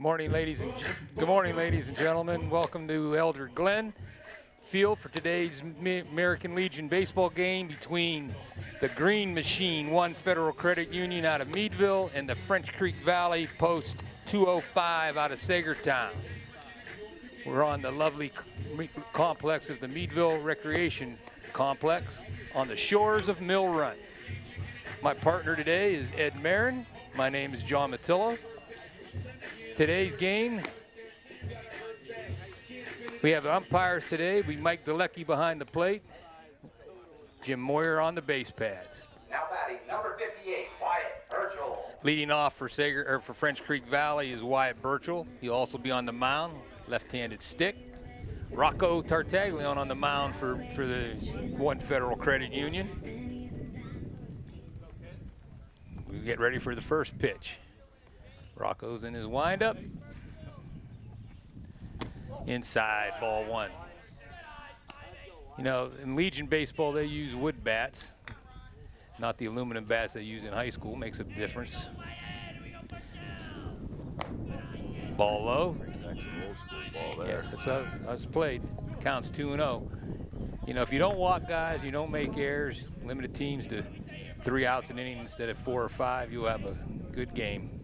Good morning, ladies and gentlemen. Welcome to Elder Glen Field for today's American Legion baseball game between the Green Machine 1 Federal Credit Union out of Meadville and the French Creek Valley Post 205 out of Sagertown. We're on the lovely complex of the Meadville Recreation Complex on the shores of Mill Run. My partner today is Ed Marin. My name is John Matillo. Today's game, we have umpires today. We Mike Delecki behind the plate, Jim Moyer on the base pads. Now batting number 58, Wyatt Burchell. Leading off for French Creek Valley is Wyatt Burchell. He'll also be on the mound, left-handed stick. Rocco Tartaglione on the mound for the 1 Federal Credit Union. We get ready for the first pitch. Rocco's in his windup. Inside, ball 1. You know, in Legion baseball, they use wood bats, not the aluminum bats they use in high school. Makes a difference. Ball low. That's an old school ball there. Yes, that's how it's played. Counts 2-0. You know, if you don't walk guys, you don't make errors, limited teams to 3 outs an inning instead of 4 or 5, you'll have a good game.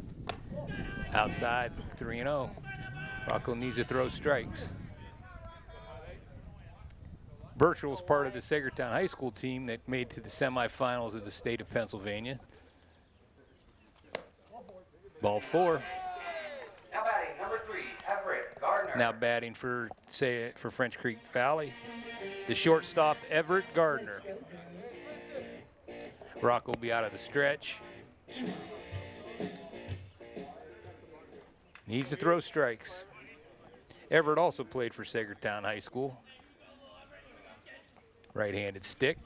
Outside, 3-0. Rocco needs to throw strikes. Burchell's part of the Sagertown High School team that made to the semifinals of the state of Pennsylvania. Ball 4. Now batting number 3, Everett Gardner. Now batting for French Creek Valley, the shortstop Everett Gardner. Rocco will be out of the stretch. Needs to throw strikes. Everett also played for Sagertown High School. Right-handed stick.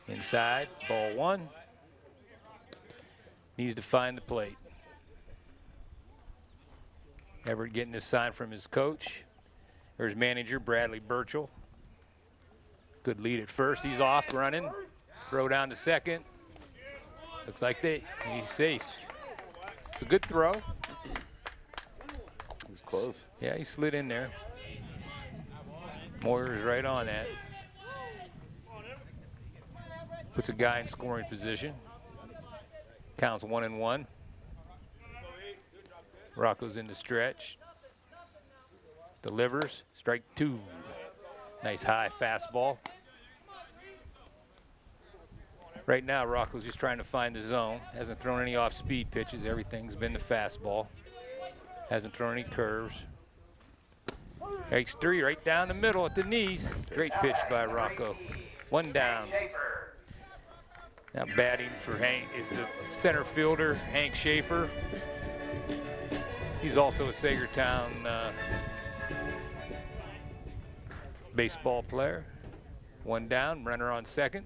Inside, ball 1. Needs to find the plate. Everett getting this sign from his coach. There's manager Bradley Burchell. Good lead at first. He's off running. Throw down to second. Looks like he's safe. It's a good throw. He was close. Yeah, he slid in there. Moyer's right on that. Puts a guy in scoring position. Counts 1-1. Rocco's in the stretch. Delivers. Strike 2. Nice high fastball. Right now, Rocco's just trying to find the zone. Hasn't thrown any off-speed pitches. Everything's been the fastball. Hasn't thrown any curves. Takes 3 right down the middle at the knees. Great pitch by Rocco. 1 down. Now batting for Hank is the center fielder, Hank Schaefer. He's also a Sagertown baseball player. 1 down, runner on second.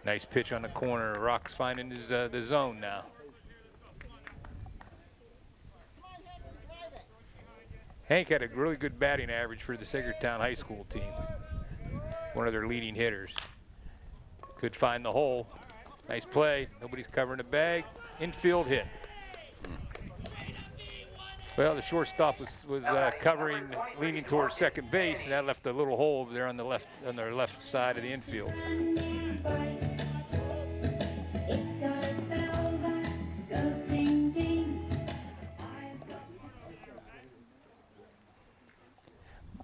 Nice pitch on the corner. Rock's finding his the zone now. Hank had a really good batting average for the Sagertown High School team. One of their leading hitters. Could find the hole. Nice play. Nobody's covering the bag. Infield hit. Well, the shortstop was covering, leaning towards second base, and that left a little hole over there on their left side of the infield.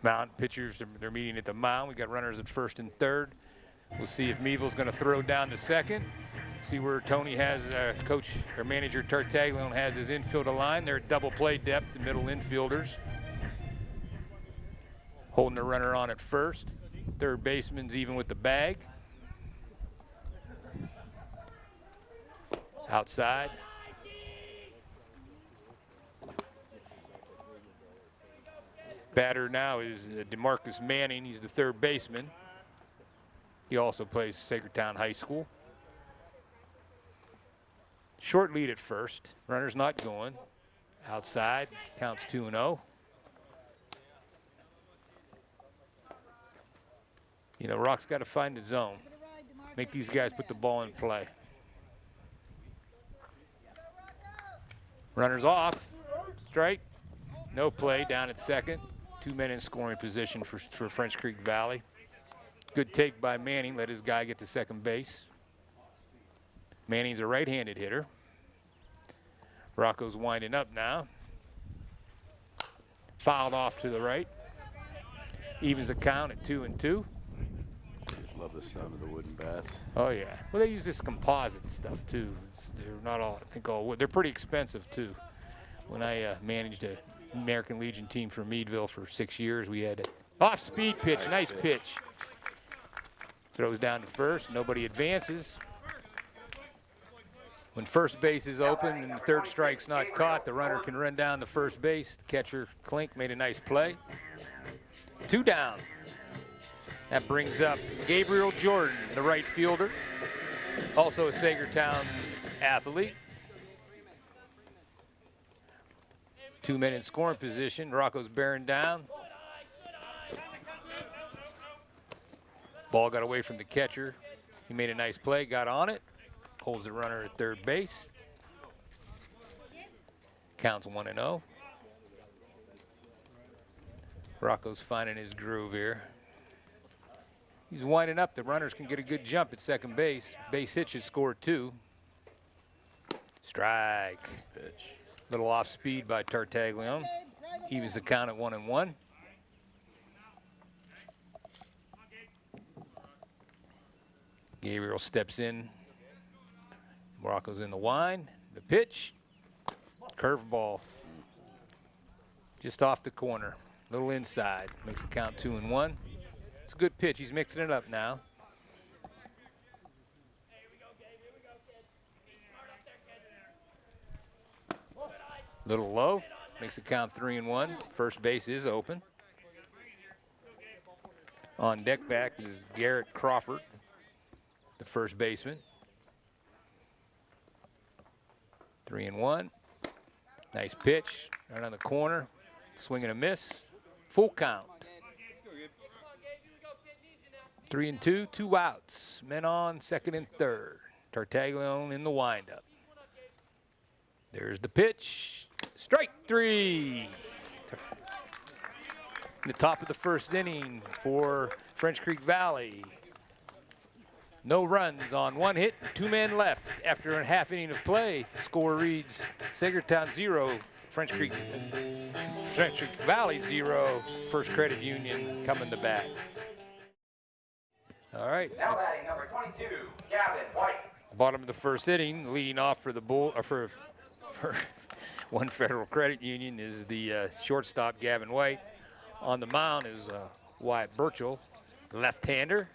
Mound pitchers, they're meeting at the mound. We got runners at first and third. We'll see if Meadville's going to throw down to second. See where Tony has coach or manager Tartaglione has his infield aligned. They're at double play depth, the middle infielders. Holding the runner on at first. Third baseman's even with the bag. Outside. Batter now is DeMarcus Manning. He's the third baseman. He also plays Sagertown High School. Short lead at first. Runner's not going. Outside, counts 2-0. You know, Rock's got to find the zone. Make these guys put the ball in play. Runners off. Strike. No play down at second. 2 men in scoring position for French Creek Valley. Good take by Manning. Let his guy get to second base. Manning's a right-handed hitter. Rocco's winding up now. Fouled off to the right. Evens the count at 2-2. Just love the sound of the wooden bats. Oh yeah. Well, they use this composite stuff too. They're not all, I think, all wood. They're pretty expensive too. When I managed a American Legion team for Meadville for 6 years, we had an off-speed pitch. Nice pitch. Throws down to first. Nobody advances. When first base is open and the third strike's not caught, the runner can run down to first base. The catcher, Klink, made a nice play. 2 down. That brings up Gabriel Jordan, the right fielder, also a Sagertown athlete. 2 men in scoring position. Rocco's bearing down. Ball got away from the catcher. He made a nice play, got on it. Holds the runner at third base. Counts 1-0. Rocco's finding his groove here. He's winding up. The runners can get a good jump at second base. Base hit should score 2. Strike. Pitch. Little off speed by Tartaglione. Evens the count at 1-1. Gabriel steps in. Rocco's in the wind. The pitch. Curveball. Just off the corner. Little inside. Makes it count 2-1. It's a good pitch. He's mixing it up now. Little low. Makes it count 3-1. First base is open. On deck back is Garrett Crawford, the first baseman. 3-1. Nice pitch. Right on the corner. Swing and a miss. Full count. 3-2, 2 outs. Men on second and third. Tartaglione in the windup. There's the pitch. Strike 3. In the top of the first inning for French Creek Valley. No runs on 1 hit, 2 men left. After a half inning of play, the score reads Sagertown 0, French Creek Valley 0, First Credit Union coming to bat. All right. Now batting number 22, Gavin White. Bottom of the first inning, leading off for the for One Federal Credit Union is the shortstop Gavin White. On the mound is Wyatt Burchell, left-hander.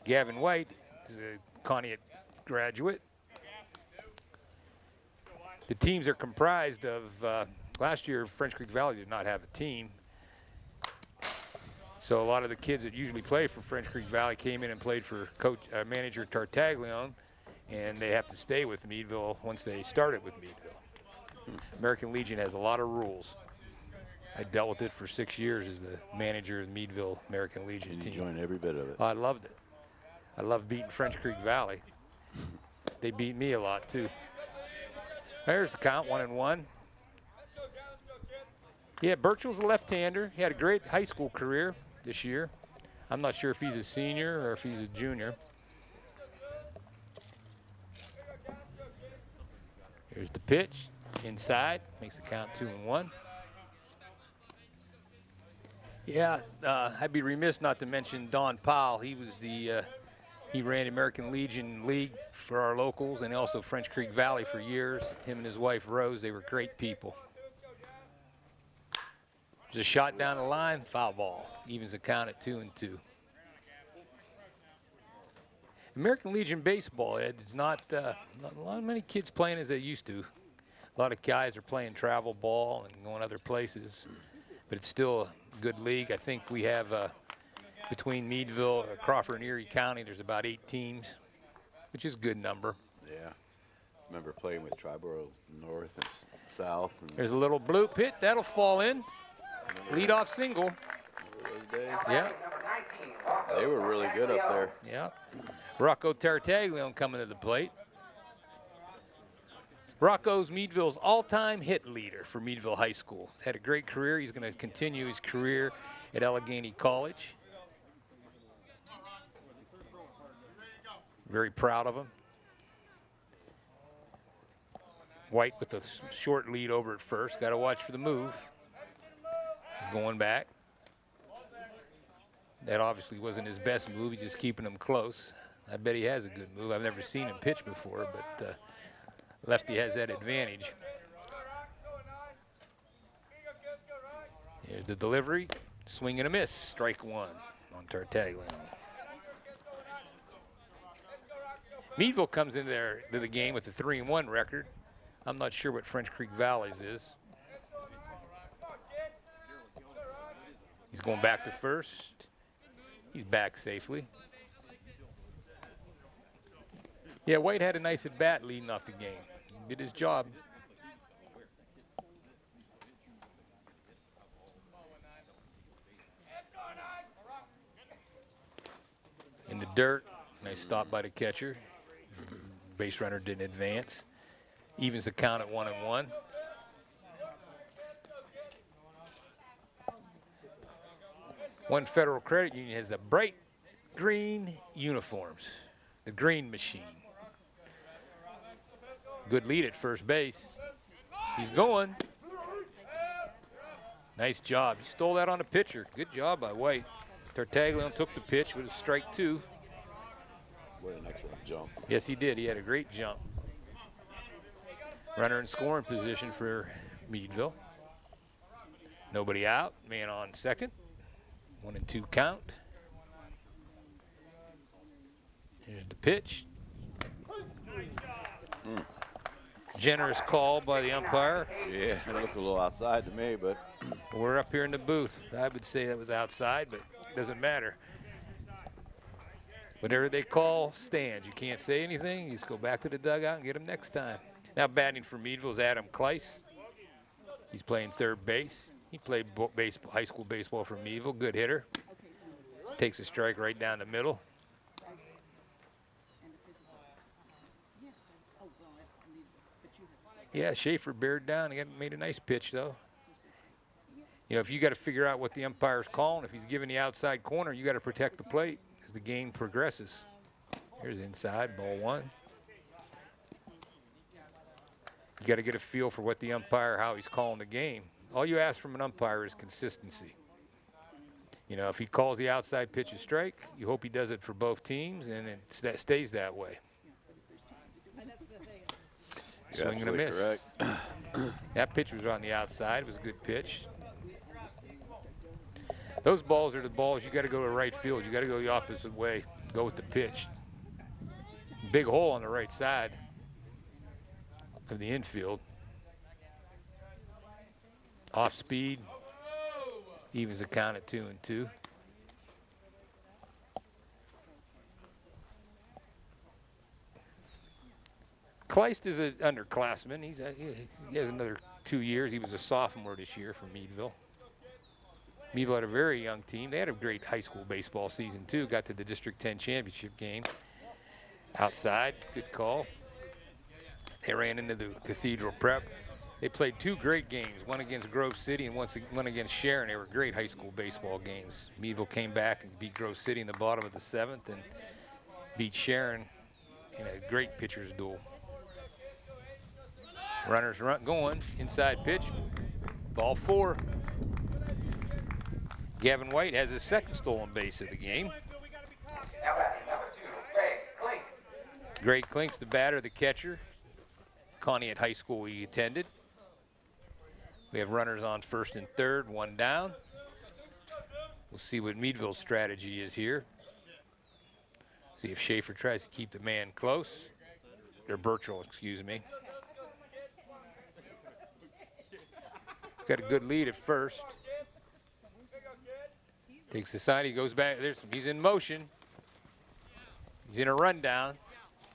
Gavin White is a Conneaut graduate. The teams are comprised of, last year French Creek Valley did not have a team. So a lot of the kids that usually play for French Creek Valley came in and played for manager Tartaglione, and they have to stay with Meadville once they started with Meadville. American Legion has a lot of rules. I dealt with it for 6 years as the manager of the Meadville American Legion team. Enjoying every bit of it. I loved it. I love beating French Creek Valley. They beat me a lot too. There's the count, 1-1. Yeah, Burchell's a left-hander. He had a great high school career this year. I'm not sure if he's a senior or if he's a junior. Here's the pitch, inside, makes the count 2-1. Yeah, I'd be remiss not to mention Don Powell. He was the he ran American Legion League for our locals and also French Creek Valley for years. Him and his wife Rose, they were great people. There's a shot down the line, foul ball. Evens the count at 2-2. American Legion baseball, Ed, is not many kids playing as they used to. A lot of guys are playing travel ball and going other places, but it's still a good league. I think we have between Meadville, Crawford, and Erie County, there's about 8 teams, which is a good number. Yeah. Remember playing with Triborough North and South. And there's a little bloop hit. That'll fall in. Lead-off single. days. Yeah. Rocco. They were really good up there. Yeah. Rocco Tartaglione coming to the plate. Rocco's Meadville's all-time hit leader for Meadville High School. He's had a great career. He's going to continue his career at Allegheny College. Very proud of him. White with a short lead over at first. Got to watch for the move. He's going back. That obviously wasn't his best move. He's just keeping him close. I bet he has a good move. I've never seen him pitch before, but lefty has that advantage. Here's the delivery. Swing and a miss. Strike one on Tartaglione. Meadville comes into the game with a 3-1 record. I'm not sure what French Creek Valley's is. He's going back to first. He's back safely. Yeah, White had a nice at-bat leading off the game. He did his job. In the dirt, nice stop by the catcher. Base runner didn't advance. Evens the count at 1-1. One Federal Credit Union has the bright green uniforms, the green machine. Good lead at first base. He's going. Nice job. He stole that on the pitcher. Good job by White. Tartaglione took the pitch with a strike two. What an excellent jump. Yes, he did. He had a great jump. Runner in scoring position for Meadville. Nobody out. Man on second. 1-2 count. Here's the pitch. Generous call by the umpire. Yeah, it looked a little outside to me, but We're up here in the booth. I would say that was outside, but it doesn't matter. Whatever they call stands, you can't say anything. You just go back to the dugout and get them next time. Now batting for Meadville is Adam Kleiss. He's playing third base. He played high school baseball for Meadville. Good hitter. Takes a strike right down the middle. Yeah, Schaefer bared down. He made a nice pitch, though. You know, if you got to figure out what the umpire's calling, if he's giving the outside corner, you got to protect the plate as the game progresses. Here's inside, ball one. You got to get a feel for what the umpire, how he's calling the game. All you ask from an umpire is consistency. You know, if he calls the outside pitch a strike, you hope he does it for both teams, and it stays that way. Swing and a miss. Correct. That pitch was on the outside. It was a good pitch. Those balls are the balls you got to go to right field. You got to go the opposite way. Go with the pitch. Big hole on the right side of the infield. Off speed. Evens the count at 2-2. Kleist is an underclassman. He has another 2 years. He was a sophomore this year for Meadville. Meadville had a very young team. They had a great high school baseball season, too. Got to the District 10 championship game. Outside, good call. They ran into the Cathedral Prep. They played 2 great games, one against Grove City and one against Sharon. They were great high school baseball games. Meadville came back and beat Grove City in the bottom of the 7th and beat Sharon in a great pitcher's duel. Runners going, inside pitch, ball 4. Gavin White has his second stolen base of the game. Now batting number 2, Greg Klink. Greg Klink's the batter, the catcher. Conneaut High School he attended. We have runners on first and third, 1 down. We'll see what Meadville's strategy is here. See if Schaefer tries to keep the man close. Or Birchall, excuse me. Got a good lead at first. Takes the side, he goes back. He's in motion. He's in a rundown.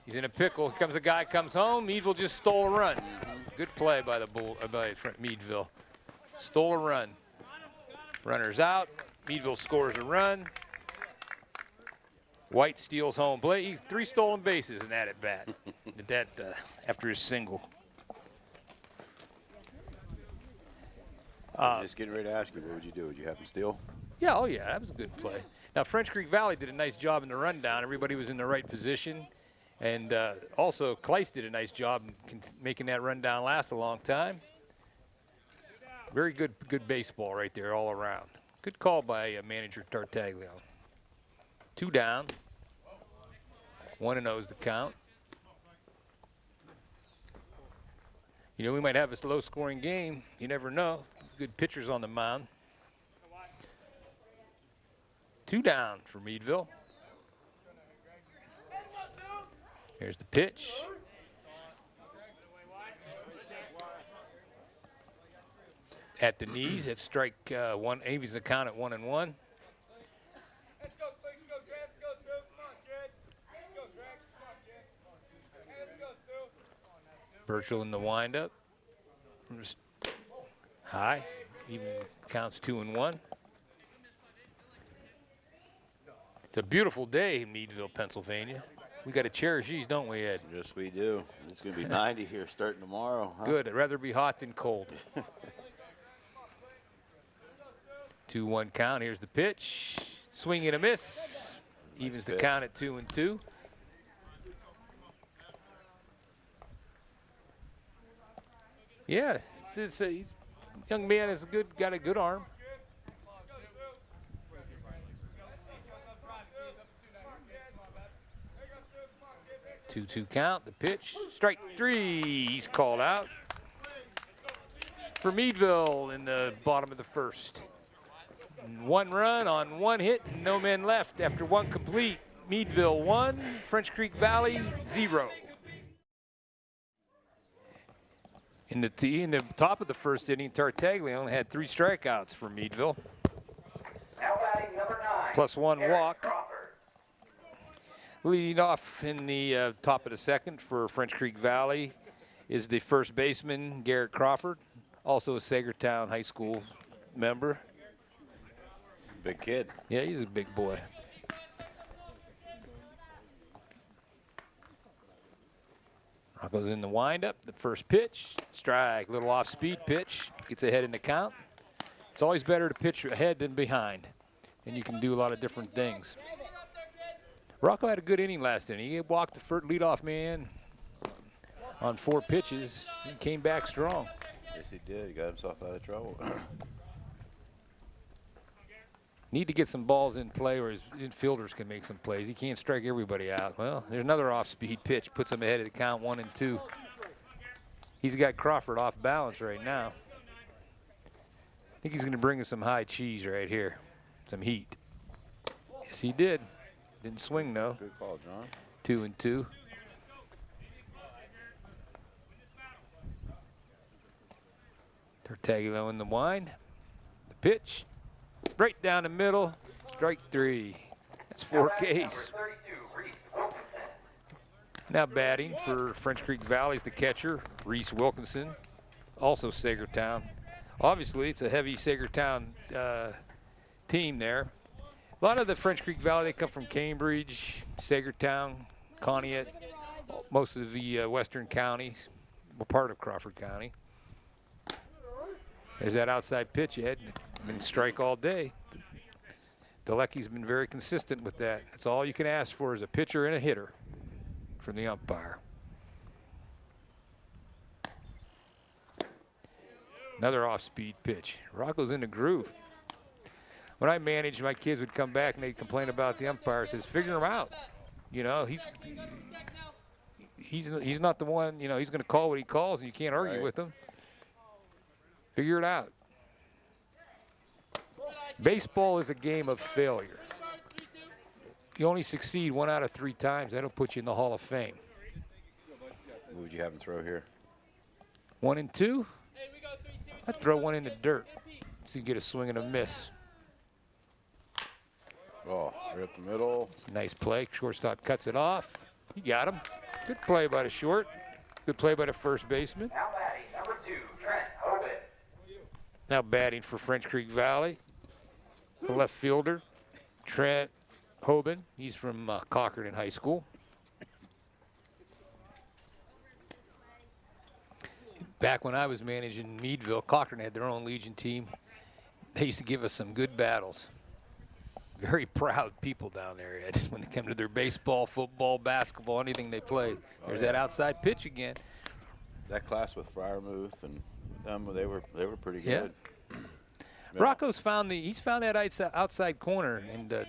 He's in a pickle. Here comes a guy, comes home. Meadville just stole a run. Good play by Meadville. Stole a run. Runner's out. Meadville scores a run. White steals home plate. He's 3 stolen bases in that at bat. After his single. Just getting ready to ask you, what would you do? Would you have him steal? Yeah, oh yeah, that was a good play. Now, French Creek Valley did a nice job in the rundown. Everybody was in the right position. And also, Kleist did a nice job in making that rundown last a long time. Very good baseball right there all around. Good call by manager Tartaglia. 2 down. 1-0 is the count. You know, we might have a low-scoring game. You never know. Good pitchers on the mound. 2 down for Meadville. Here's the pitch. At the knees, at strike one. Evens the count at 1-1. Birchall in the windup. High. Even counts 2-1. It's a beautiful day in Meadville, Pennsylvania. We got to cherish these, don't we, Ed? Yes, we do. It's going to be 90 here starting tomorrow. Huh? Good. I'd rather be hot than cold. 2-1 count. Here's the pitch. Swing and a miss. Evens the count at 2-2. Yeah, he's young man is got a good arm. 2-2 count. The pitch. Strike 3. He's called out for Meadville in the bottom of the first. 1 run on 1 hit, and no men left after 1 complete. Meadville 1, French Creek Valley 0. In the top of the first inning, Tartaglia only had 3 strikeouts for Meadville. Now batting number 9. Plus 1 Garrett walk. Crawford. Leading off in the top of the second for French Creek Valley is the first baseman, Garrett Crawford, also a Sagertown High School member. Big kid. Yeah, he's a big boy. Rocco's in the windup. The first pitch, strike, little off-speed pitch, gets ahead in the count. It's always better to pitch ahead than behind, and you can do a lot of different things. Rocco had a good inning last inning. He walked the first leadoff man on 4 pitches. He came back strong. Yes, he did. He got himself out of trouble. Need to get some balls in play where his infielders can make some plays. He can't strike everybody out. Well, there's another off-speed pitch. Puts him ahead of the count 1-2. He's got Crawford off balance right now. I think he's going to bring him some high cheese right here. Some heat. Yes, he did. Didn't swing, though. Good call, John. 2-2. Tartaglia in the wind. The pitch. Right down the middle. Strike 3. That's 4 Ks. Number 32, Reese Wilkinson. Now batting for French Creek Valley's the catcher, Reese Wilkinson, also Sagertown. Obviously, it's a heavy Sagertown team there. A lot of the French Creek Valley, they come from Cambridge, Sagertown, Conneaut, most of the western counties, well, part of Crawford County. There's that outside pitch, Ed. Been strike all day. Dalecki's been very consistent with that. That's all you can ask for is a pitcher and a hitter from the umpire. Another off-speed pitch. Rocco's in the groove. When I managed, my kids would come back and they'd complain about the umpire. Says, figure him out. You know, he's not the one. You know, he's going to call what he calls, and you can't argue with him. Figure it out. Baseball is a game of failure. You only succeed 1 out of 3 times. That'll put you in the Hall of Fame. What would you have him throw here? 1-2. I'd throw one in the dirt so you get a swing and a miss. Oh, right up the middle. Nice play. Shortstop cuts it off. He got him. Good play by the short. Good play by the first baseman. Now batting number 2, Trent Hoban. Now batting for French Creek Valley. The left fielder, Trent Hoban, he's from Cochrane High School. Back when I was managing Meadville, Cochrane had their own Legion team. They used to give us some good battles. Very proud people down there, Ed, when they come to their baseball, football, basketball, anything they play. There's that outside pitch again. That class with Fryermuth and them, they were pretty Yeah. good. Yeah. Rocco's found that outside corner, and the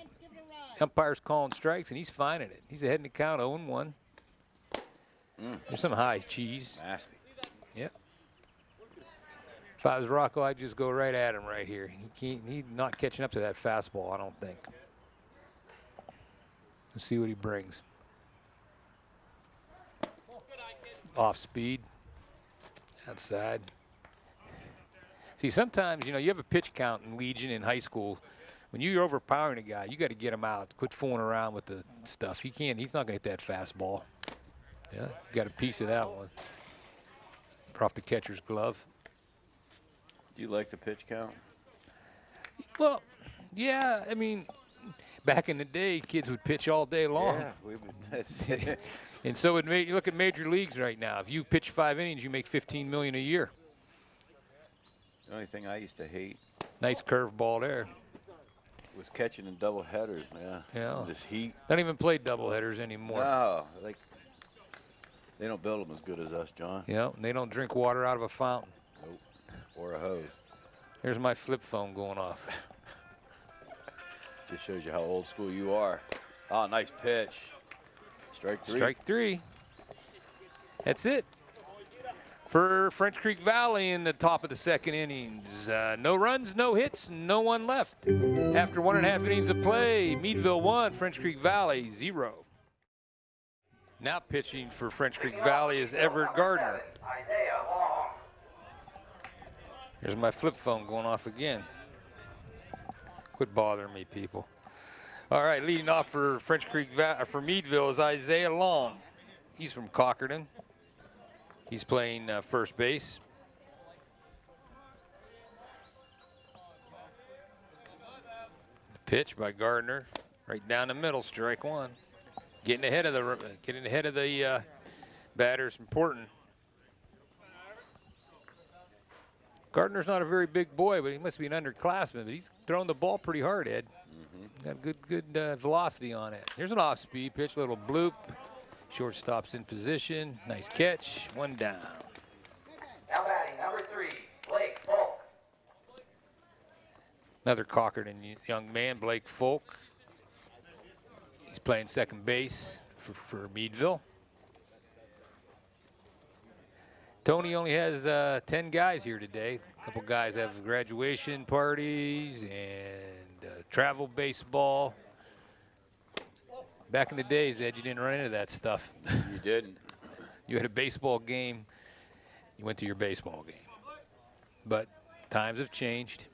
umpire's calling strikes, and he's finding it. He's ahead in the count, 0-1. There's some high cheese. Nasty. Yep. If I was Rocco, I'd just go right at him right here. He's not catching up to that fastball, I don't think. Let's see what he brings. Off speed. Outside. See, sometimes, you have a pitch count in Legion in high school. When you're overpowering a guy, you got to get him out. Quit fooling around with the stuff. He's not going to hit that fastball. Yeah, got a piece of that one. Off the catcher's glove. Do you like the pitch count? Well, yeah, I mean, back in the day, kids would pitch all day long. Yeah, that's And so you look at major leagues right now. If you pitch 5 innings, you make $15 million a year. the only thing I used to hate Nice curveball there. was catching in double headers, man. Yeah. This heat. Don't even play doubleheaders anymore. No, they don't build them as good as us, John. Yeah, and they don't drink water out of a fountain. Nope. Or a hose. There's my flip phone going off. Just shows you how old school you are. Oh, nice pitch. Strike three. Strike three. That's it for French Creek Valley in the top of the second innings. No runs, no hits, no one left. After 1.5 innings of play, Meadville 1, French Creek Valley 0. Now pitching for French Creek Valley is Everett Gardner. Isaiah Long. Here's my flip phone going off again. Quit bothering me, people. All right, leading off for for Meadville is Isaiah Long. He's from Cochrane. He's playing first base. Pitch by Gardner, right down the middle, strike one. Getting ahead of the batter is important. Gardner's not a very big boy, but he must be an underclassman. But he's throwing the ball pretty hard, Ed. Got good velocity on it. Here's an off-speed pitch, little bloop. Shortstop's in position. Nice catch. One down. Now batting number 3, Blake Folk. Another Cochrane young man, Blake Folk. He's playing second base for Meadville. Tony only has 10 guys here today. A couple guys have graduation parties and travel baseball. Back in the days, Ed, you didn't run into that stuff. You didn't. You had a baseball game, you went to your baseball game. But times have changed.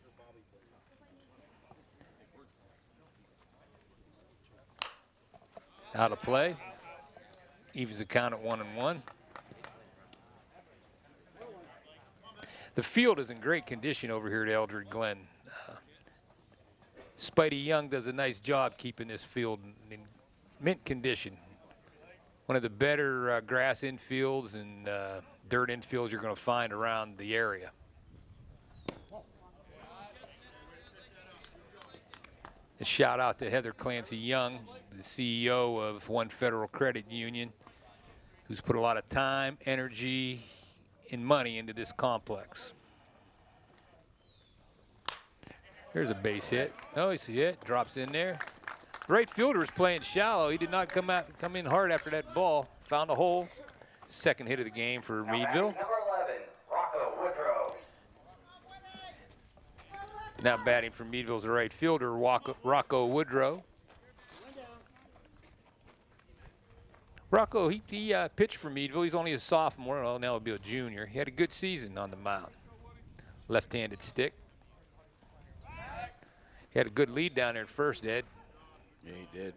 Out of play. Evens the count at 1-1. The field is in great condition over here at Eldred Glen. Spidey Young does a nice job keeping this field in mint condition. One of the better grass infields and dirt infields you're going to find around the area. A shout out to Heather Clancy Young, the CEO of One Federal Credit Union, who's put a lot of time, energy, and money into this complex. There's a base hit. Oh, you see it, drops in there. Right fielder is playing shallow. He did not come in hard after that ball. Found a hole. Second hit of the game for Meadville. Number 11, Rocco Woodrow. Now batting for Meadville's the right fielder, Rocco Woodrow. Rocco, he pitched for Meadville. He's only a sophomore. Well, now he'll be a junior. He had a good season on the mound. Left-handed stick. He had a good lead down there at first, Ed. Yeah, he did.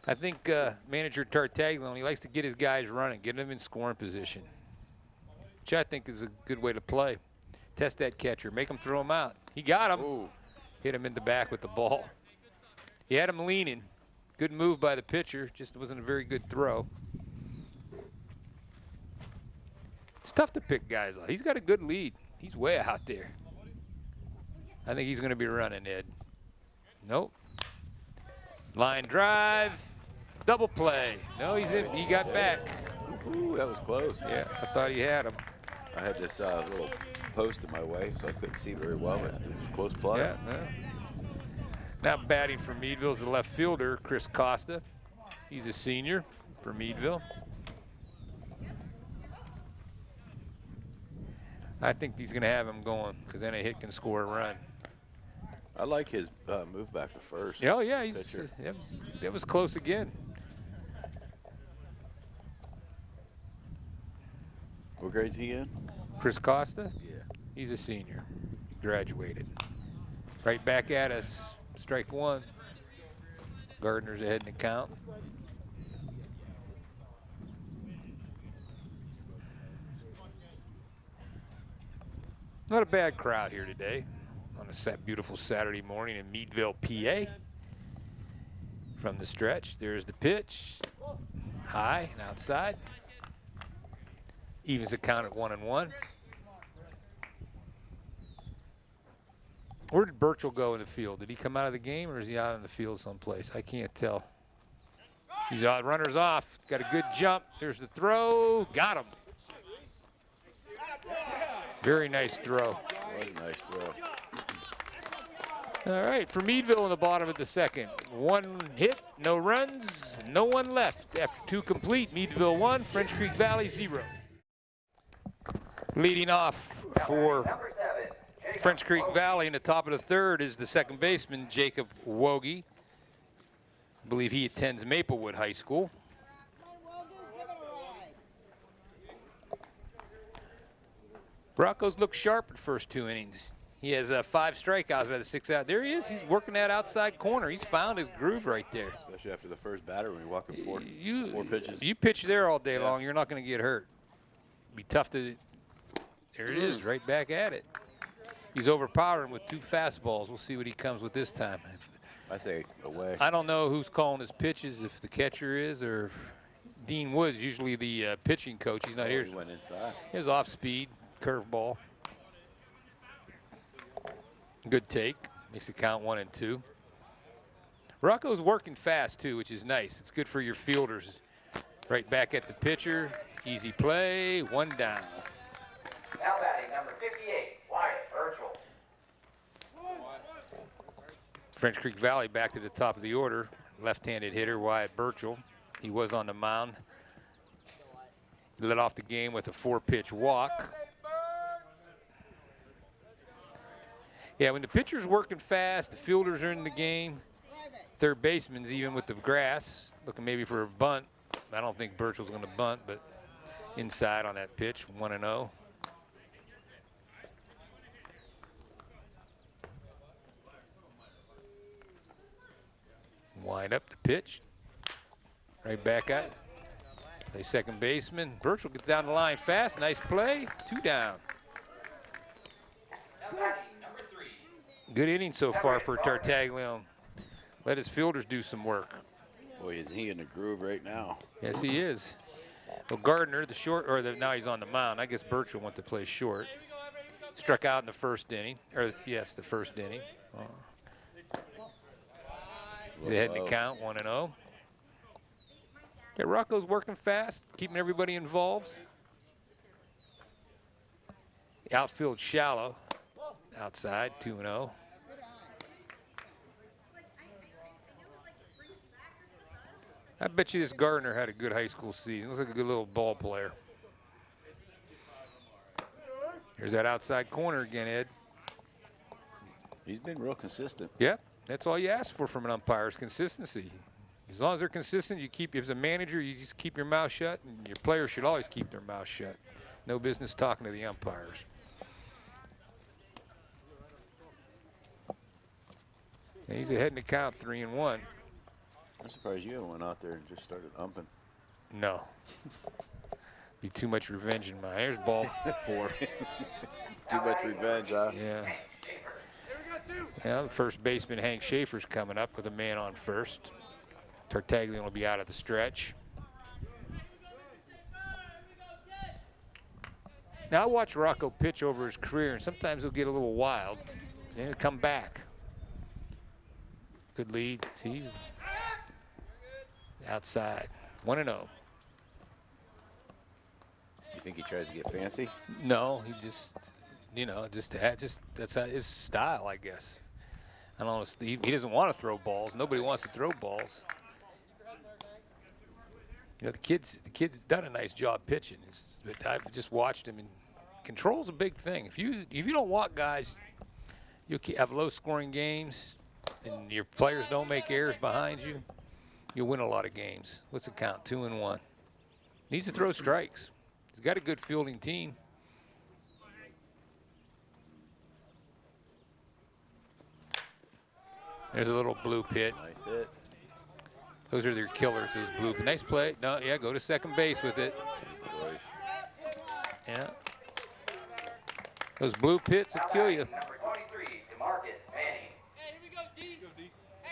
I think manager Tartaglione, he likes to get his guys running, get them in scoring position, which I think is a good way to play. Test that catcher, make him throw him out. He got him. Ooh. Hit him in the back with the ball. He had him leaning. Good move by the pitcher. Just wasn't a very good throw. It's tough to pick guys off. He's got a good lead. He's way out there. I think he's going to be running, Ed. Nope. Line drive. Double play. No, he's in. He got back. Ooh, that was close. Yeah, I thought he had him. I had this little post in my way, so I couldn't see very well, but it was a close play. Yeah. Now batting for Meadville is the left fielder, Chris Costa. He's a senior for Meadville. I think he's going to have him going because then a hit can score a run. I like his move back to first. Oh, yeah, that was close again. What grade's he in? Chris Costa? Yeah. He's a senior. He graduated. Right back at us. Strike one. Gardner's ahead in the count. Not a bad crowd here today on a beautiful Saturday morning in Meadville, PA. From the stretch, there's the pitch. High and outside. Evens the count at 1-1. Where did Burchell go in the field? Did he come out of the game or is he out in the field someplace? I can't tell. He's out, runner's off. Got a good jump. There's the throw. Got him. Very nice throw. That was a nice throw. All right, for Meadville in the bottom of the second. One hit, no runs, no one left. After two complete, Meadville 1, French Creek Valley 0. Leading off for French Creek Valley in the top of the third is the second baseman, Jacob Wogie. I believe he attends Maplewood High School. Broncos look sharp at first two innings. He has 5 strikeouts out of the 6 out. There he is. He's working that outside corner. He's found his groove right there. Especially after the first batter when you're walking four pitches. You pitch there all day long, you're not going to get hurt. Be tough to. There it is, right back at it. He's overpowering with 2 fastballs. We'll see what he comes with this time. I think away. I don't know who's calling his pitches, if the catcher is or Dean Woods, usually the pitching coach. He's not here. He went inside. He was off speed, curveball. Good take. Makes the count 1-2. Rocco's working fast too, which is nice. It's good for your fielders. Right back at the pitcher. Easy play. 1 down. Now batting, number 58, Wyatt Burchell. French Creek Valley back to the top of the order. Left-handed hitter Wyatt Burchell. He was on the mound. He led off the game with a 4-pitch walk. Yeah, when the pitcher's working fast, the fielders are in the game. Third baseman's even with the grass, looking maybe for a bunt. I don't think Burchell's going to bunt, but inside on that pitch, 1-0. Wind up the pitch. Right back at it. Play second baseman. Burchell gets down the line fast. Nice play. 2 down. Now batting, number 3. Good inning so far for Tartaglione. Let his fielders do some work. Boy, is he in the groove right now. Yes, he is. Well, Gardner, the short, now he's on the mound. I guess Burchell went to play short. Struck out in the first inning, or yes, the first inning. He's ahead in the count, 1-0. Yeah, Rocco's working fast, keeping everybody involved. The outfield shallow, outside, 2-0. I bet you this Gardner had a good high school season. Looks like a good little ball player. Here's that outside corner again, Ed. He's been real consistent. Yep, that's all you ask for from an umpire is consistency. As long as they're consistent, you keep, as a manager, you just keep your mouth shut, and your players should always keep their mouth shut. No business talking to the umpires. And he's ahead in the count, 3-1. I'm surprised you haven't went out there and just started umping. No. Be too much revenge in mine. Here's ball 4. Too much revenge, huh? Yeah. Yeah, the first baseman, Hank Schaefer's coming up with a man on first. Tartaglione will be out of the stretch. Now, I watch Rocco pitch over his career, and sometimes he'll get a little wild, then he'll come back. Good lead. See, he's outside. 1-0. You think he tries to get fancy? No, he just, you know, that's his style, I guess. I don't know. He doesn't want to throw balls. Nobody wants to throw balls. You know, the kid's done a nice job pitching. But I've just watched him, and control's a big thing. If you don't walk guys, you'll have low-scoring games, and your players don't make errors behind you, you'll win a lot of games. What's the count? 2-1. Needs to throw strikes. He's got a good fielding team. There's a little blue pit. Nice hit. Those are their killers, those blue. Nice play. No, yeah, go to second base with it. Yeah. Those blue pits will kill you. Number 23, DeMarcus Manning.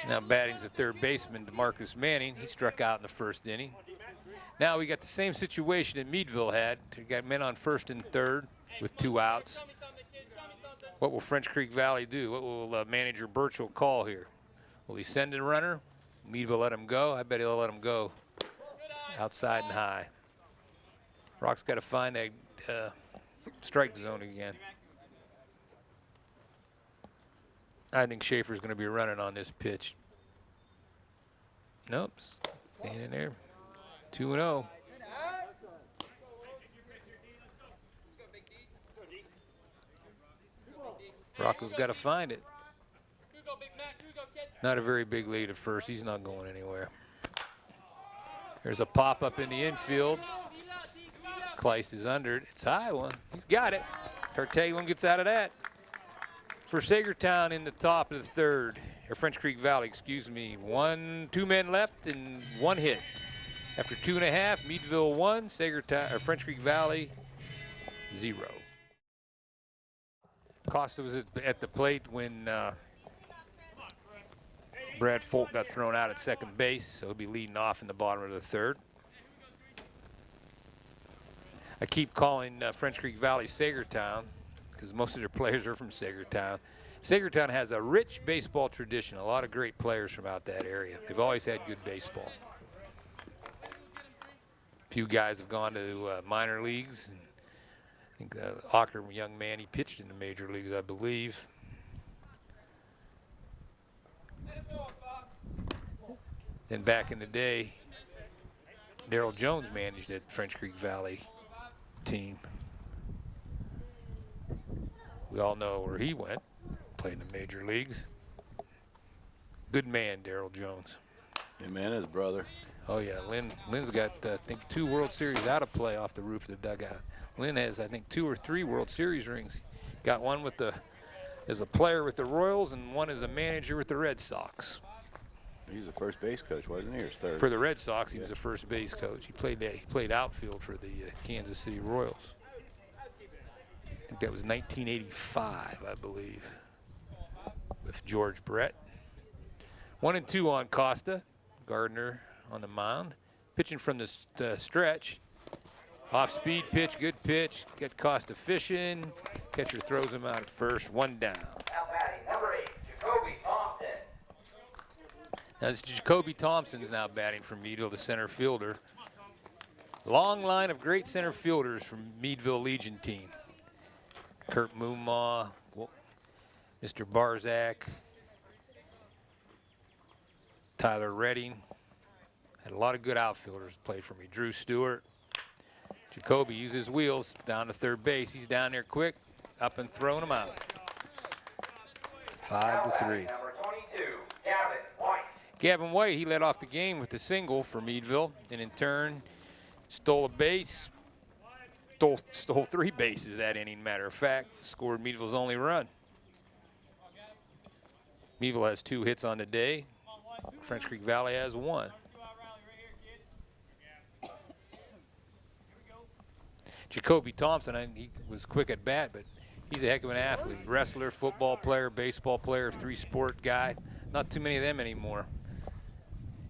Now batting's the third baseman, DeMarcus Manning. He struck out in the first inning. Now we got the same situation that Meadville had. We got men on first and third with 2 outs. What will French Creek Valley do? What will manager Birchall call here? Will he send a runner? Meadville let him go? I bet he'll let him go outside and high. Rock's got to find that strike zone again. I think Schaefer's going to be running on this pitch. Nope, staying in there. 2-0. Rocco's got to find it. Not a very big lead at first. He's not going anywhere. There's a pop-up in the infield. Kleist is under it. It's a high one. He's got it. Tartaglione gets out of that. For Sagertown in the top of the third, or French Creek Valley, excuse me. 2 men left and 1 hit. After 2.5, Meadville 1, French Creek Valley 0. Costa was at the plate when Brad Folk got thrown out at second base, so he'll be leading off in the bottom of the third. I keep calling French Creek Valley Sagertown because most of their players are from Sagertown. Sagertown has a rich baseball tradition, a lot of great players from out that area. They've always had good baseball. A few guys have gone to minor leagues. And I think Ocker, young man, he pitched in the major leagues, I believe. Then back in the day, Daryl Jones managed that French Creek Valley team. We all know where he went, played in the major leagues. Good man, Daryl Jones. Him and his brother. Oh yeah, Lynn's got I think 2 World Series out of play off the roof of the dugout. Lynn has I think 2 or 3 World Series rings. Got one with as a player with the Royals and one as a manager with the Red Sox. He was the first base coach, wasn't he, or third? For the Red Sox, he was the first base coach. He played outfield for the Kansas City Royals. I think that was 1985, I believe, with George Brett. 1-2 on Costa. Gardner on the mound. Pitching from the stretch. Off-speed pitch, good pitch. Get Costa fishing. Catcher throws him out at first. 1 down. Now batting, number 8, Jacoby Thompson. Now this Jacoby Thompson's now batting for Meadville, the center fielder. Long line of great center fielders from Meadville Legion team. Kurt Moomaw, Mr. Barzak, Tyler Redding. Had a lot of good outfielders played for me. Drew Stewart. Jacoby used his wheels down to third base. He's down there quick, up and throwing him out. 5-3. Number 22, Gavin White. Gavin White, he led off the game with a single for Meadville, and in turn stole a base, stole 3 bases that inning, matter of fact, scored Meadville's only run. Meadville has 2 hits on the day. French Creek Valley has 1. Jacoby Thompson, he was quick at bat, but He's a heck of an athlete. Wrestler, football player, baseball player, three-sport guy. Not too many of them anymore.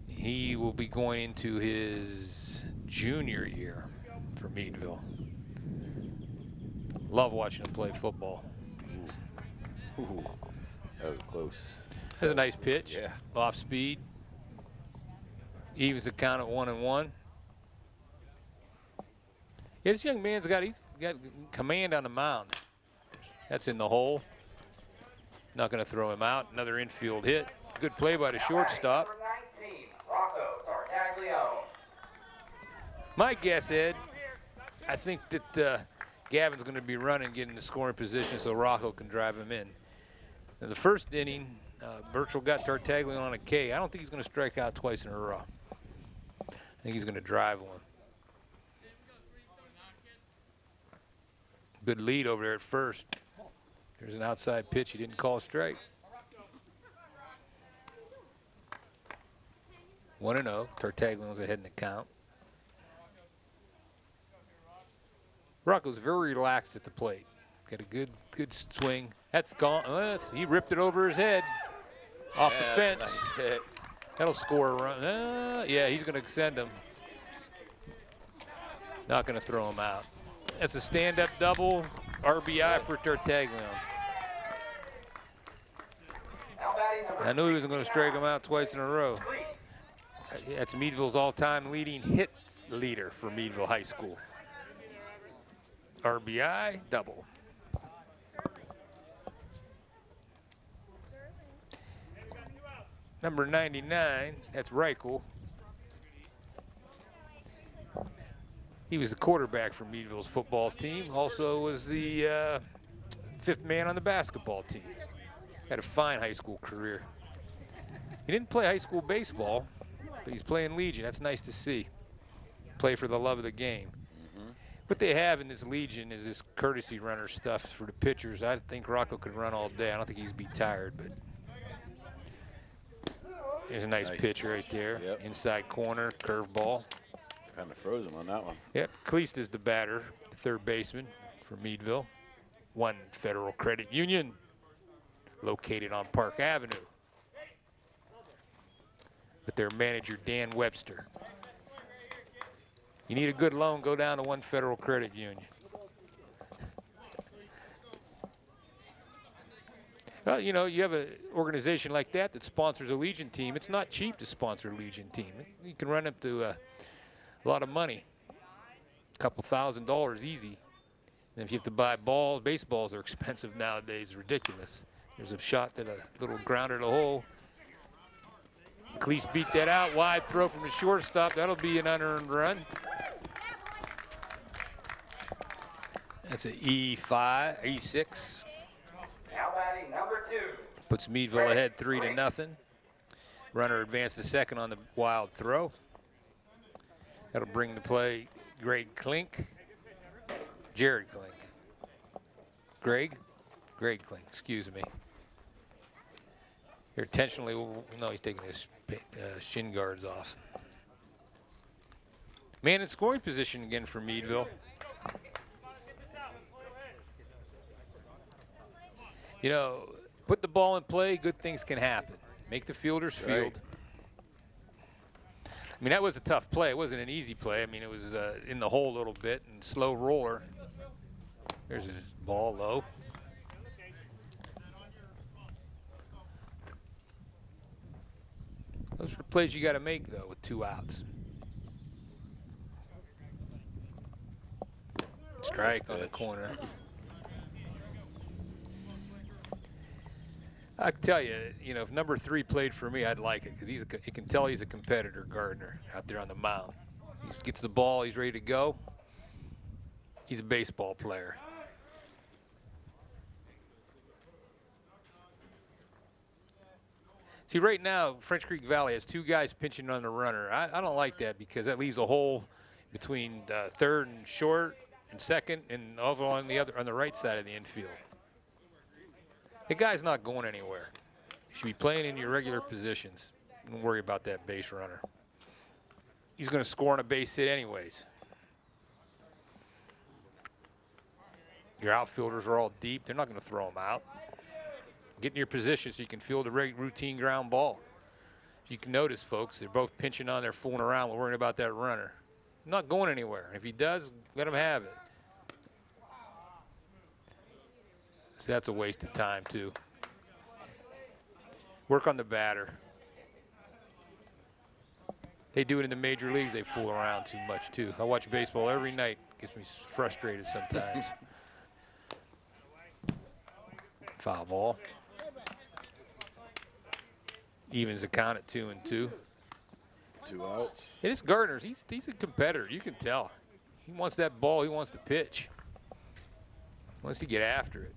He will be going into his junior year for Meadville. Love watching him play football. Ooh, that was close. That's a nice pitch. Yeah. Off speed. Evens the count at 1-1. Yeah, this young man's he's got command on the mound. That's in the hole. Not going to throw him out. Another infield hit. Good play by the shortstop. Number 19, Rocco Tartaglione. My guess, Ed, I think that Gavin's going to be running, getting the scoring position so Rocco can drive him in. In the first inning, Burchell got Tartaglione on a K. I don't think he's going to strike out twice in a row. I think he's going to drive one. Good lead over there at first. There's an outside pitch. He didn't call strike. 1-0. Tartaglione's ahead in the count. Rocco's very relaxed at the plate. Got a good swing. That's gone. He ripped it over his head. Off the fence. Nice hit. That'll score a run. Yeah, he's going to send him. Not going to throw him out. That's a stand-up double. RBI for Tartaglione. I knew he wasn't going to strike him out twice in a row. That's Meadville's all-time leading hit leader for Meadville High School. RBI double. Number 99, that's Reichel. He was the quarterback for Meadville's football team. Also was the fifth man on the basketball team. Had a fine high school career. He didn't play high school baseball, but he's playing Legion. That's nice to see. Play for the love of the game. What they have in this Legion is this courtesy runner stuff for the pitchers. I think Rocco could run all day. I don't think he'd be tired, but there's a nice pitch right there. Yep. Inside corner, curveball. Kind of froze him on that one. Yep, Cleast is the batter, the third baseman for Meadville. One Federal Credit Union, located on Park Avenue, with their manager, Dan Webster. You need a good loan, go down to One Federal Credit Union. Well, you know, you have an organization like that that sponsors a Legion team. It's not cheap to sponsor a Legion team. You can run up to a lot of money, a couple $1,000 easy. And if you have to buy balls, baseballs are expensive nowadays, ridiculous. There's a shot that a little grounder to the hole. Cleese beat that out, wide throw from the shortstop. That'll be an unearned run. That's an E5, E6. Now batting number 2. Puts Meadville ahead 3-0. Runner advanced to second on the wild throw. That'll bring to play Greg Klink. Jared Klink. Greg Klink, excuse me. Here intentionally, no, he's taking his shin guards off. Man in scoring position again for Meadville. You know, put the ball in play, good things can happen. Make the fielders field. I mean, that was a tough play. It wasn't an easy play. I mean, it was in the hole a little bit and slow roller. There's his ball low. Those are the plays you got to make, though, with 2 outs. Strike on the corner. I can tell you, you know, if number 3 played for me, I'd like it because you can tell he's a competitor, Gardner, out there on the mound. He gets the ball, he's ready to go. He's a baseball player. See, right now, French Creek Valley has 2 guys pinching on the runner. I don't like that because that leaves a hole between third and short and second and over on the right side of the infield. The guy's not going anywhere. You should be playing in your regular positions. Don't worry about that base runner. He's going to score on a base hit anyways. Your outfielders are all deep. They're not going to throw them out. Get in your position so you can field a routine ground ball. You can notice, folks, they're both pinching on there, fooling around. We're worrying about that runner. Not going anywhere. If he does, let him have it. So that's a waste of time, too. Work on the batter. They do it in the major leagues. They fool around too much, too. I watch baseball every night. Gets me frustrated sometimes. Foul ball. Evens the count at 2-2. 2 outs. It is Gardner's. He's a competitor. You can tell. He wants that ball. He wants to pitch. He wants to get after it.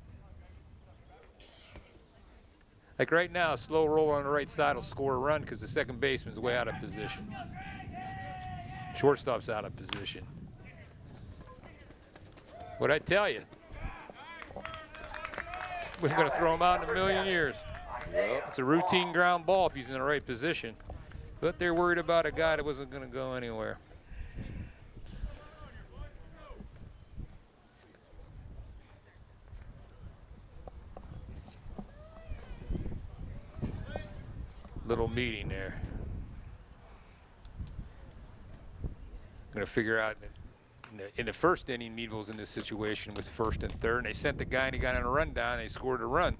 Like right now, a slow roll on the right side will score a run because the second baseman's way out of position. Shortstop's out of position. What'd I tell you? We're going to throw him out in a million years. Yep. It's a routine ground ball if he's in the right position. But they're worried about a guy that wasn't going to go anywhere. Little meeting there. I'm going to figure out in the first inning, Meadville's in this situation with first and third, and they sent the guy and he got on a run down and they scored a run.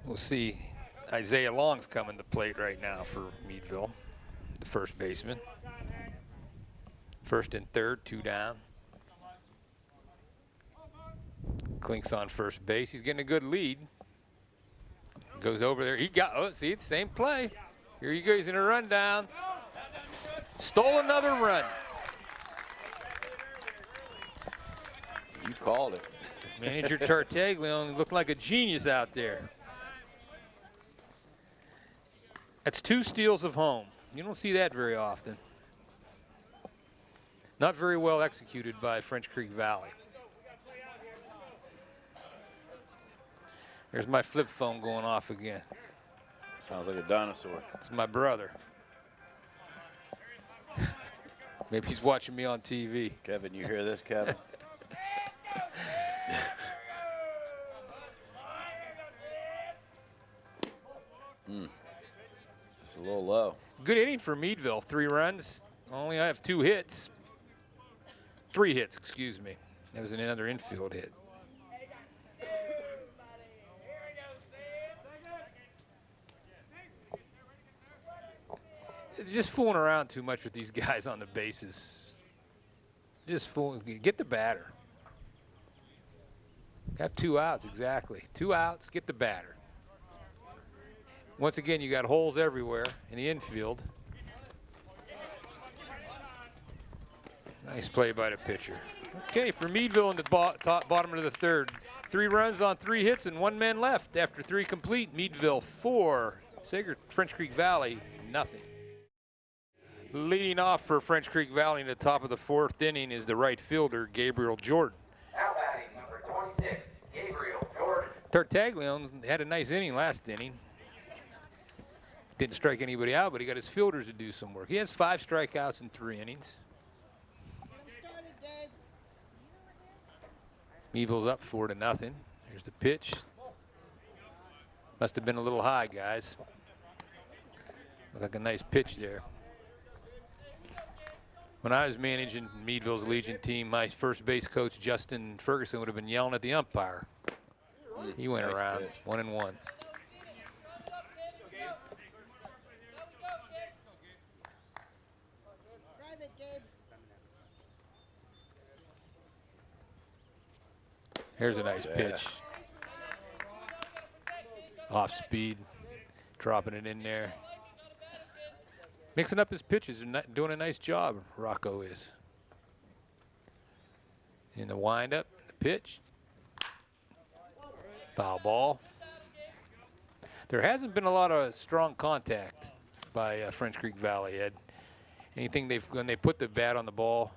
We'll see. Isaiah Long's coming to plate right now for Meadville, the first baseman. First and third, 2 down. Klink's on first base. He's getting a good lead. Goes over there. He got, oh, see, it's the same play. Here he goes in a run down. Stole another run. You called it. Manager Tartaglione looked like a genius out there. That's 2 steals of home. You don't see that very often. Not very well executed by French Creek Valley. There's my flip phone going off again. Sounds like a dinosaur. It's my brother. Maybe he's watching me on TV. Kevin, you hear this, Kevin? Just a little low. Good inning for Meadville. 3 runs. Only I have 2 hits. 3 hits, excuse me. That was another infield hit. Just fooling around too much with these guys on the bases. Just fooling. Get the batter. Have 2 outs, exactly. 2 outs, get the batter. Once again, you got holes everywhere in the infield. Nice play by the pitcher. Okay, for Meadville in the bottom of the third. 3 runs on 3 hits and 1 man left after 3 complete. Meadville 4, French Creek Valley nothing. Leading off for French Creek Valley in the top of the 4th inning is the right fielder, Gabriel Jordan. Now batting number 26, Gabriel Jordan. Tartaglione had a nice inning last inning. Didn't strike anybody out, but he got his fielders to do some work. He has 5 strikeouts in 3 innings. Meadville's up 4-0. Here's the pitch. Must have been a little high, guys. Looked like a nice pitch there. When I was managing Meadville's Legion team, my first base coach, Justin Ferguson, would have been yelling at the umpire. He went nice around, pitch. 1-1. Here's a nice pitch. Off speed, dropping it in there. Mixing up his pitches and doing a nice job, Rocco is. In the windup, the pitch. Foul ball. There hasn't been a lot of strong contact by French Creek Valley, Ed. Anything when they put the bat on the ball,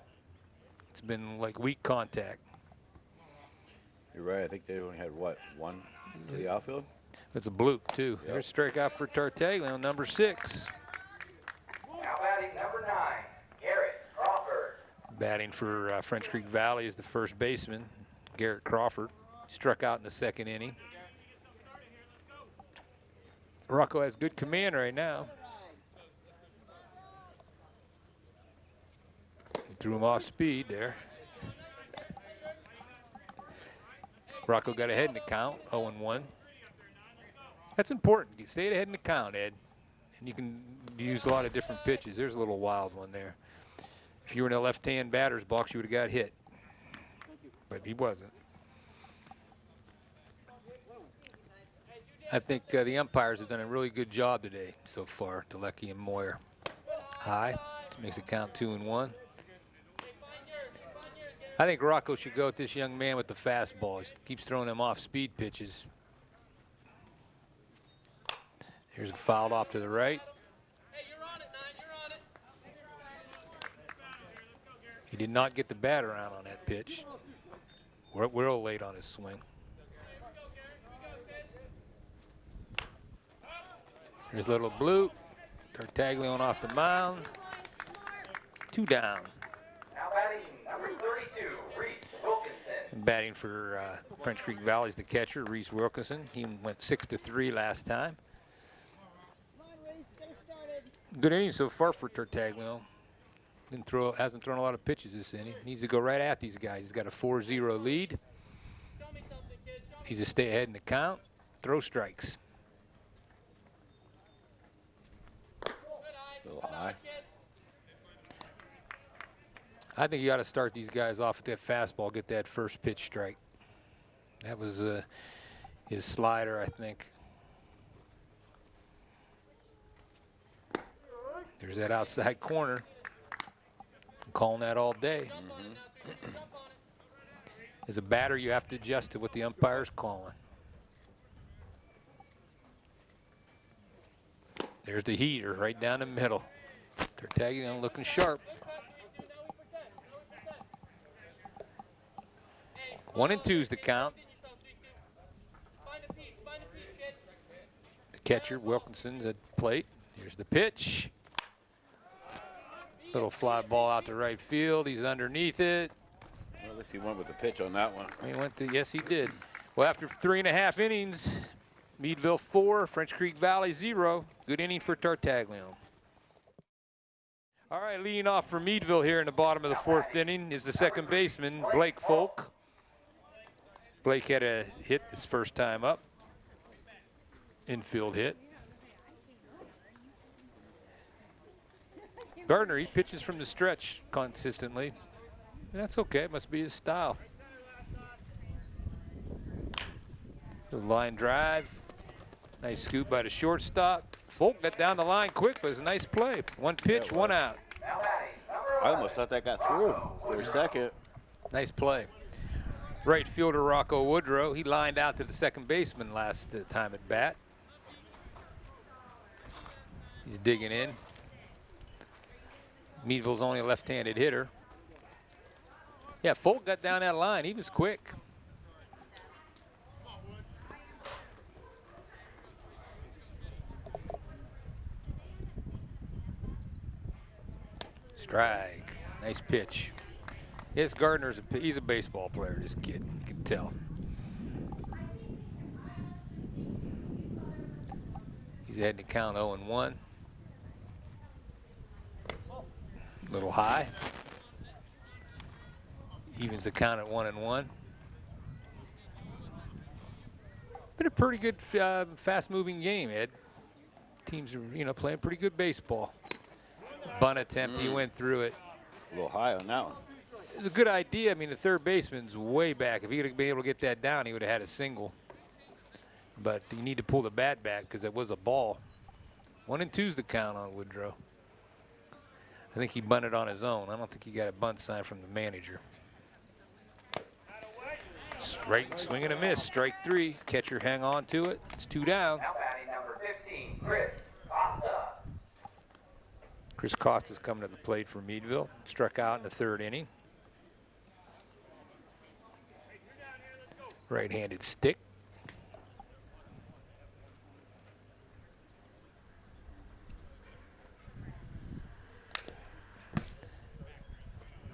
it's been like weak contact. You're right. I think they only had, what, 1 to the outfield? It's a bloop, too. Yep. There's strikeout for Tartaglione, number 6. Now batting number 9, Garrett Crawford. Batting for French Creek Valley is the first baseman, Garrett Crawford. Struck out in the second inning. Rocco has good command right now. Threw him off speed there. Rocco got ahead in the count, 0-1. That's important. You stay ahead in the count, Ed. And you can use a lot of different pitches. There's a little wild one there. If you were in a left-hand batter's box, you would have got hit. But he wasn't. I think the umpires have done a really good job today so far, Telecki and Moyer. High, makes it count 2-1. I think Rocco should go with this young man with the fastball. He keeps throwing them off-speed pitches. Here's a foul off to the right. He did not get the bat around on that pitch. We're real late on his swing. Here's little Blue. Tartaglione off the mound. 2 down. Now batting number 32, Reese Wilkinson. And batting for French Creek Valley's the catcher, Reese Wilkinson. He went 6-3 last time. Good inning so far for Tartaglione. Hasn't thrown a lot of pitches this inning. Needs to go right at these guys. He's got a 4-0 lead. He's to stay ahead in the count. Throw strikes. A little high. I think you got to start these guys off with that fastball, get that first pitch strike. That was his slider, I think. There's that outside corner. I'm calling that all day. As a batter, you have to adjust to what the umpire's calling. There's the heater right down the middle. Tartaglione looking sharp. 1-2's the count. The catcher, Wilkinson's at the plate. Here's the pitch. Little fly ball out to right field. He's underneath it. Well, at least he went with the pitch on that one. He went to, yes, he did. Well, after 3.5 innings, Meadville 4, French Creek Valley 0. Good inning for Tartaglione. All right, leading off for Meadville here in the bottom of the 4th inning is the second baseman, Blake Folk. Blake had a hit his first time up. Infield hit. Gardner, he pitches from the stretch consistently. That's okay, it must be his style. The line drive. Nice scoop by the shortstop. Folk got down the line quick, but it was a nice play. One pitch, one out. I almost thought that got through for a second. Nice play. Right fielder Rocco Woodrow, he lined out to the second baseman last time at bat. He's digging in. Meadville's only a left-handed hitter. Yeah, Folk got down that line. He was quick. Strike. Nice pitch. Yes, Gardner's he's a baseball player, this kid. You can tell. He's ahead to count 0-1. Little high. Evens the count at 1-1. Been a pretty good, fast-moving game, Ed. Teams are, playing pretty good baseball. Bunt attempt, he went through it. A little high on that one. It was a good idea. I mean, the third baseman's way back. If he would have been able to get that down, he would have had a single. But you need to pull the bat back because it was a ball. 1-2's the count on Woodrow. I think he bunted on his own. I don't think he got a bunt sign from the manager. Strike, swing and a miss. Strike 3. Catcher hang on to it. It's 2 down. Now batting number 15, Chris Costa. Chris Costa's coming to the plate for Meadville. Struck out in the 3rd inning. Right-handed stick.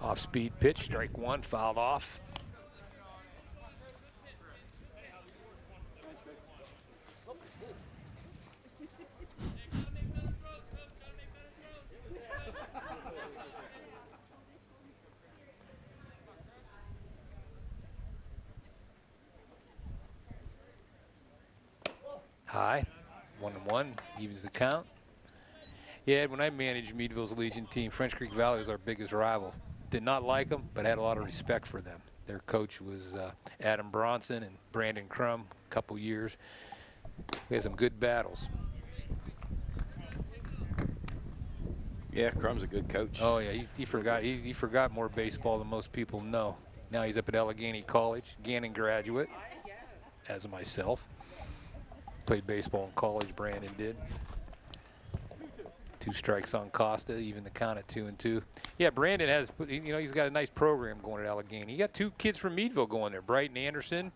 Off Off-speed pitch, strike one, fouled off. High, 1-1, evens the count. Yeah, when I managed Meadville's Legion team, French Creek Valley was our biggest rival. Did not like them, but had a lot of respect for them. Their coach was Adam Bronson and Brandon Crum, a couple years. We had some good battles. Yeah, Crum's a good coach. Oh yeah, he forgot more baseball than most people know. Now he's up at Allegheny College, Gannon graduate, as myself. Played baseball in college, Brandon did. 2 strikes on Costa, even the count at 2-2. Yeah, Brandon has, he's got a nice program going at Allegheny. You got 2 kids from Meadville going there, Brighton Anderson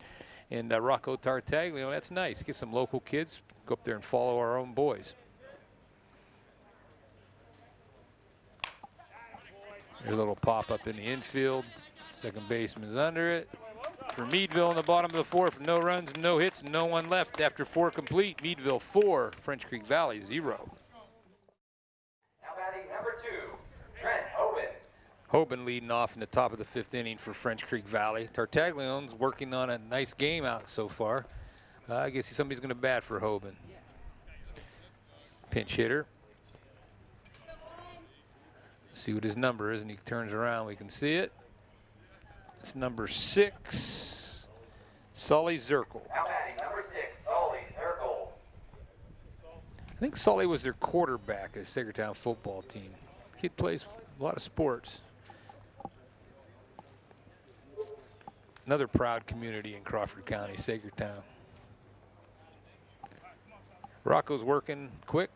and Rocco Tartaglio. That's nice. Get some local kids, go up there and follow our own boys. There's a little pop-up in the infield. Second baseman's under it. For Meadville in the bottom of the 4th, no runs, no hits, no one left after 4 complete. Meadville 4, French Creek Valley 0. Now batting number 2, Trent Hoban. Hoban leading off in the top of the 5th inning for French Creek Valley. Tartaglione's working on a nice game out so far. I guess somebody's going to bat for Hoban. Pinch hitter. See what his number is, and he turns around. We can see it. It's number 6, Sully Zirkle. Now batting number 6, Sully Zirkle. I think Sully was their quarterback at the Sagertown football team. Kid plays a lot of sports. Another proud community in Crawford County, Sagertown. Rocco's working quick.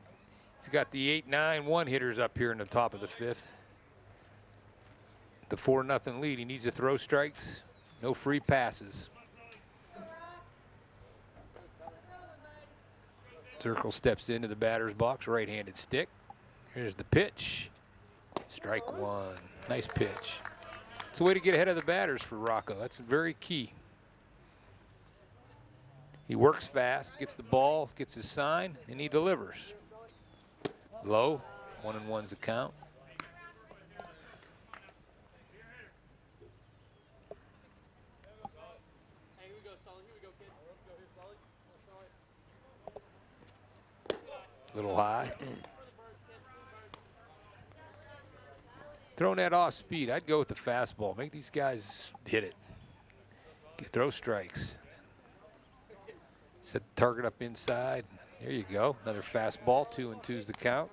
He's got the 8-9-1 hitters up here in the top of the 5th. The 4-0 lead. He needs to throw strikes. No free passes. Zirkle steps into the batter's box, right-handed stick. Here's the pitch. Strike one. Nice pitch. It's a way to get ahead of the batters for Rocco. That's very key. He works fast, gets the ball, gets his sign, and he delivers. Low, 1-1's the count. Little high. Throwing that off speed, I'd go with the fastball. Make these guys hit it. Throw strikes. Set the target up inside. There you go. Another fastball. 2-2's the count.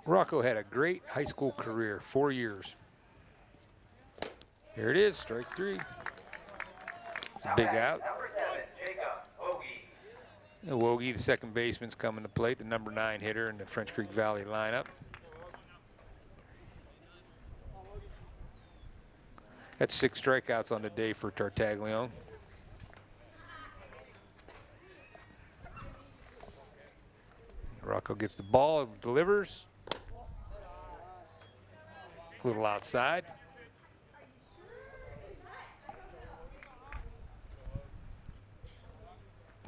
Rocco had a great high school career, 4 years. Here it is, strike 3. It's a big out. Number 7, Jacob Hoagie. Wogie, the second baseman's coming to plate, the number 9 hitter in the French Creek Valley lineup. That's 6 strikeouts on the day for Tartaglione. Rocco gets the ball, delivers. A little outside.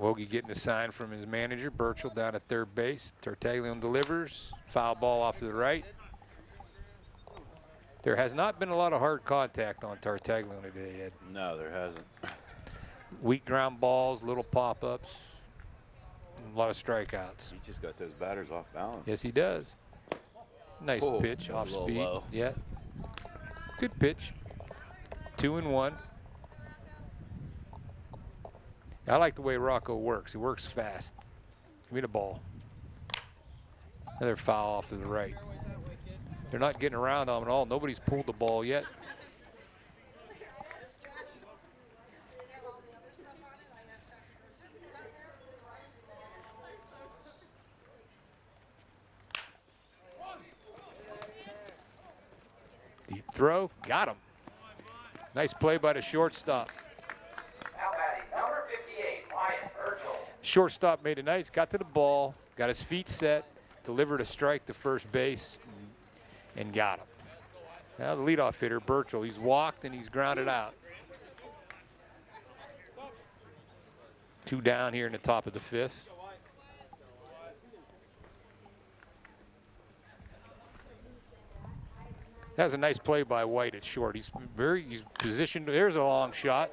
Wogie getting a sign from his manager, Burchell down at third base. Tartaglione delivers. Foul ball off to the right. There has not been a lot of hard contact on Tartaglione today, Ed. No, there hasn't. Weak ground balls, little pop-ups, a lot of strikeouts. He just got those batters off balance. Yes, he does. Nice Oh, pitch, a off little speed. low. Yeah. Good pitch. 2-1. I like the way Rocco works. He works fast. Give me the ball. Another foul off to the right. They're not getting around on him at all. Nobody's pulled the ball yet. Deep throw, got him. Nice play by the shortstop. Now batting number 58, Wyatt Burchell. Shortstop made it nice, got to the ball, got his feet set, delivered a strike to first base, and got him. Now the leadoff hitter, Burchell, he's walked and he's grounded out. 2 down here in the top of the 5th. That was a nice play by White at short. He's positioned. There's a long shot.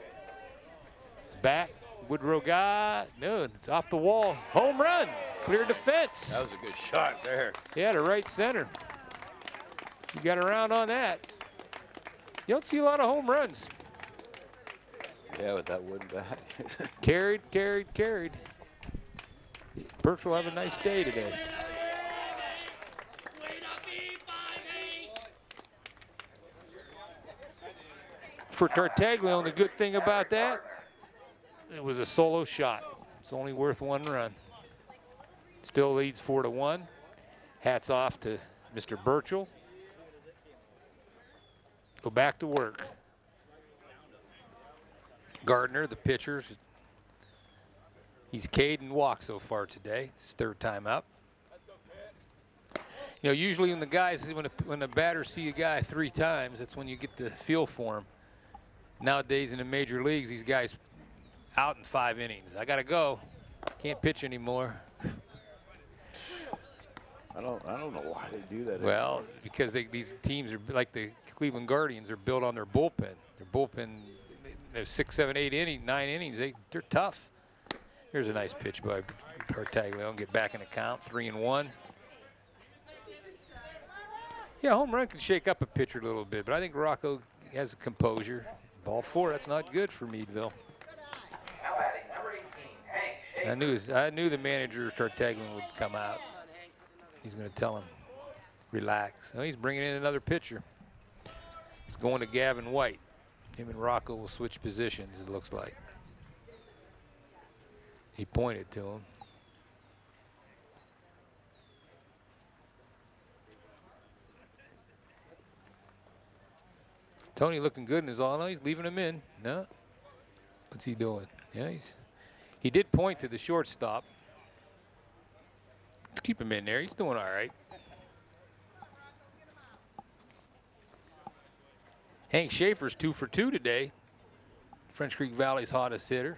It's back. Woodrow got, no, it's off the wall. Home run, clear defense. That was a good shot there. Yeah, to right center. You got around on that. You don't see a lot of home runs. Yeah, with that wooden bat. Carried. Birch will have a nice day today. For Tartaglione, the good thing about that, it was a solo shot. It's only worth 1 run. Still leads 4-1. Hats off to Mr. Burchell. Go back to work. Gardner, the pitcher, he's K'd and walked so far today. His 3rd time up. You know, usually when the guys, when a batter see a guy 3 times, that's when you get the feel for him. Nowadays in the major leagues, these guys out in 5 innings. I gotta go. Can't pitch anymore. I don't know why they do that. Well, because these teams are like the Cleveland Guardians are built on their bullpen. Their bullpen, they're 6, 7, 8 innings, 9 innings. They're tough. Here's a nice pitch by Tartaglione. Get back in the count, 3-1. Yeah, home run can shake up a pitcher a little bit, but I think Rocco has composure. Ball 4. That's not good for Meadville. Now batting, number 18, Hank Schaefer. I knew the manager Tartaglione would come out. He's going to tell him, relax. Oh, he's bringing in another pitcher. It's going to Gavin White. Him and Rocco will switch positions, it looks like. He pointed to him. Tony looking good in his all. No, he's leaving him in. No. What's he doing? Yeah, he did point to the shortstop. Keep him in there. He's doing all right. Hank Schaefer's 2 for 2 today. French Creek Valley's hottest hitter.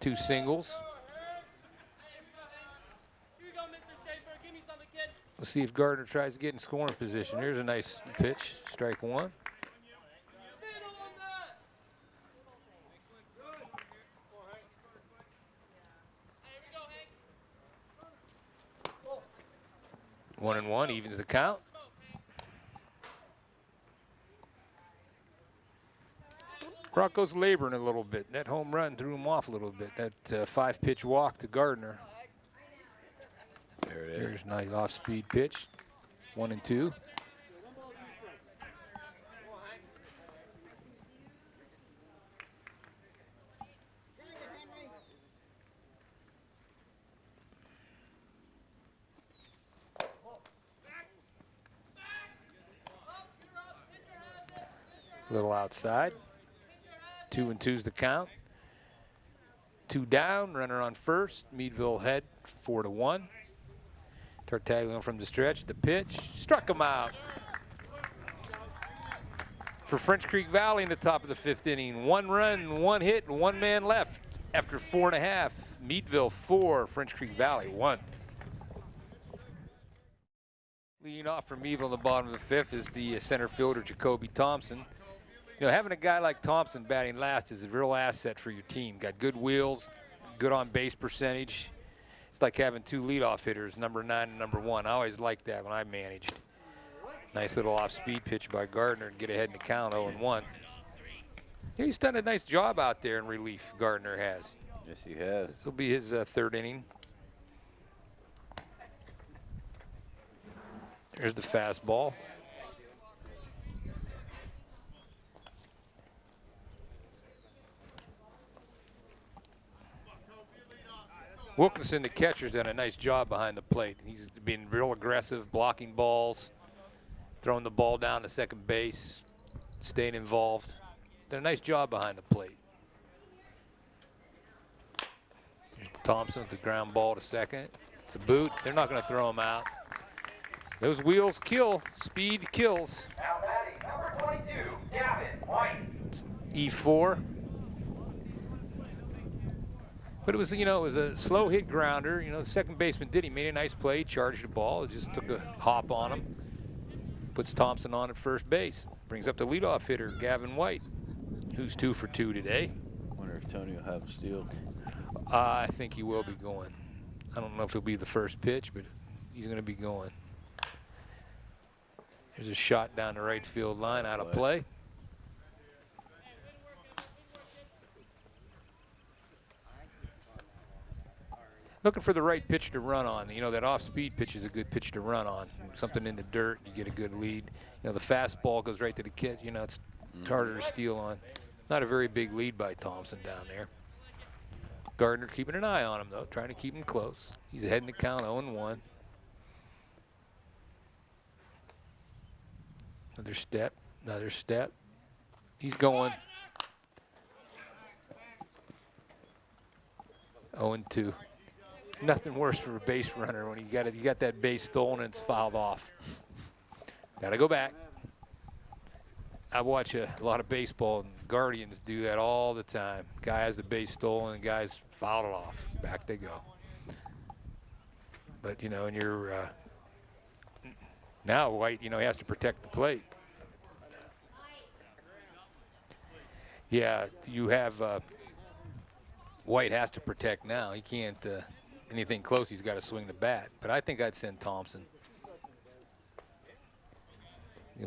2 singles. We'll see if Gardner tries to get in scoring position. Here's a nice pitch. Strike 1. One and 1 evens the count. Rocco's laboring a little bit. That home run threw him off a little bit. That 5-pitch walk to Gardner. There it is. Here's a nice off-speed pitch. 1 and 2. Little outside. 2 and 2's the count. 2 down, runner on first. Meadville head 4-1. Tartaglione from the stretch, the pitch, struck him out. For French Creek Valley in the top of the 5th inning. 1 run, 1 hit, and 1 man left after 4.5. Meadville 4, French Creek Valley 1. Leading off from Meadville in the bottom of the 5th is the center fielder, Jacoby Thompson. You know, having a guy like Thompson batting last is a real asset for your team. Got good wheels, good on base percentage. It's like having 2 leadoff hitters, number 9 and number 1. I always liked that when I managed. Nice little off-speed pitch by Gardner to get ahead in the count, 0-1. Yeah, he's done a nice job out there in relief, Gardner has. Yes, he has. This will be his 3rd inning. There's the fastball. Wilkinson, the catcher's done a nice job behind the plate. He's been real aggressive, blocking balls, throwing the ball down to second base, staying involved. Done a nice job behind the plate. Here's Thompson with the ground ball to second. It's a boot. They're not going to throw him out. Those wheels kill. Speed kills. Now batting number 22, Gavin White. E4. But it was, you know, it was a slow hit grounder. You know, the second baseman did. He made a nice play, charged the ball. It just took a hop on him. Puts Thompson on at first base. Brings up the leadoff hitter, Gavin White, who's 2 for 2 today. Wonder if Tony will have a steal. I think he will be going. I don't know if it'll be the first pitch, but he's going to be going. There's a shot down the right field line, out of play. Looking for the right pitch to run on. You know, that off-speed pitch is a good pitch to run on. Something in the dirt, you get a good lead. You know, the fastball goes right to the kid. You know, it's harder to steal on. Not a very big lead by Thompson down there. Gardner keeping an eye on him, though, trying to keep him close. He's ahead in the count, 0-1. Another step, another step. He's going. 0-2. Nothing worse for a base runner when you got that base stolen and it's fouled off. Got to go back. I watch a lot of baseball, and Guardians do that all the time. Guy has the base stolen, and guys foul it off. Back they go. But, you know, and you're now White, you know, he has to protect the plate. Yeah, you have White has to protect now. He can't anything close. He's got to swing the bat. But I think I'd send Thompson.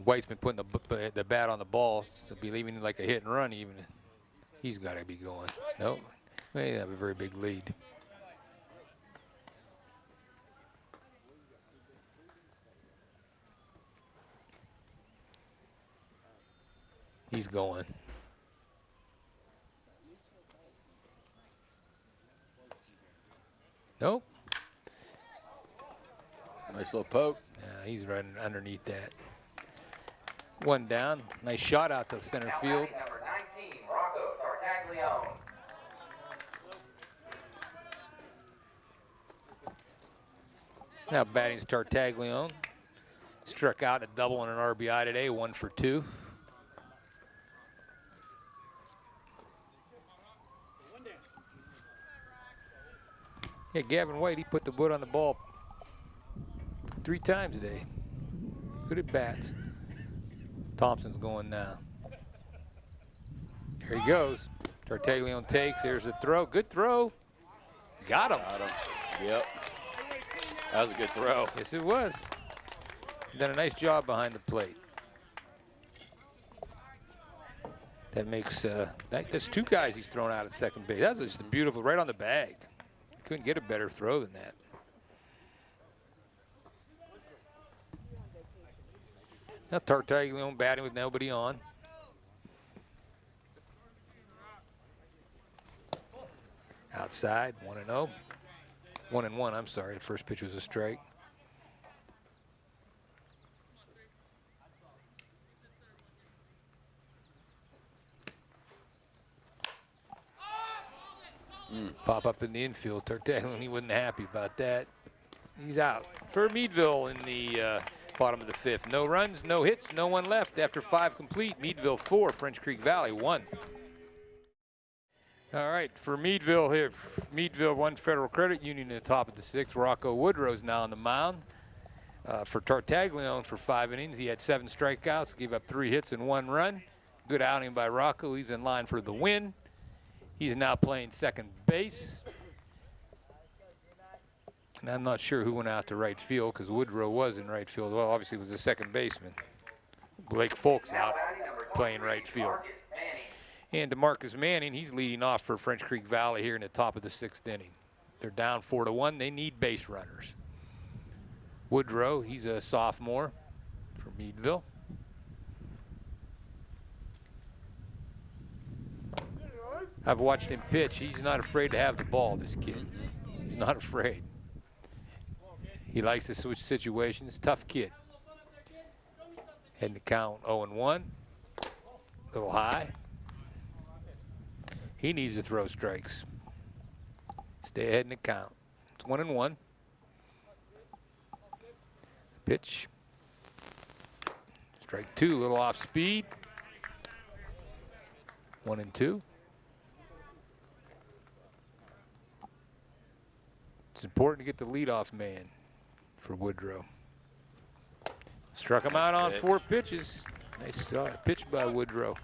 White's been putting the bat on the ball, so be leaving like a hit and run even. He's got to be going. No, they have a very big lead. He's going. Nope. Nice little poke. Yeah, he's running underneath that. One down. Nice shot out to center Now field. batting number 19, Rocco Tartaglione. Now batting's Tartaglione. Struck out a double and an RBI today, 1 for 2. Yeah, Gavin White, he put the wood on the ball 3 times today. Good at bats. Thompson's going now. There he goes. Tartaglione takes. Here's the throw. Good throw. Got him. Got him. Yep. That was a good throw. Yes, it was. Done a nice job behind the plate. That makes, that's 2 guys he's thrown out at second base. That's just a beautiful, right on the bag. Couldn't get a better throw than that. Now Tartaglione batting with nobody on. Outside, 1-0. 1-1, I'm sorry. The first pitch was a strike. Pop up in the infield. Tartaglione, he wasn't happy about that. He's out for Meadville in the bottom of the 5th. No runs, no hits, no one left after 5 complete. Meadville 4, French Creek Valley 1. All right, for Meadville here, Meadville 1 Federal Credit Union in the top of the 6th. Rocco Woodrow's now on the mound. For Tartaglione for 5 innings, he had 7 strikeouts, gave up 3 hits and 1 run. Good outing by Rocco. He's in line for the win. He's now playing second base. And I'm not sure who went out to right field because Woodrow was in right field. Well, obviously it was the second baseman. Blake Folks out playing right field. And DeMarcus Manning, he's leading off for French Creek Valley here in the top of the 6th inning. They're down 4-1. They need base runners. Woodrow, he's a sophomore from Meadville. I've watched him pitch. He's not afraid to have the ball, this kid. He's not afraid. He likes to switch situations. Tough kid. Heading to count 0-1. A little high. He needs to throw strikes. Stay ahead in the count. It's 1-1. Pitch. Strike 2, a little off speed. 1-2. It's important to get the leadoff man for Woodrow. Struck him out on 4 pitches. Nice pitch by Woodrow.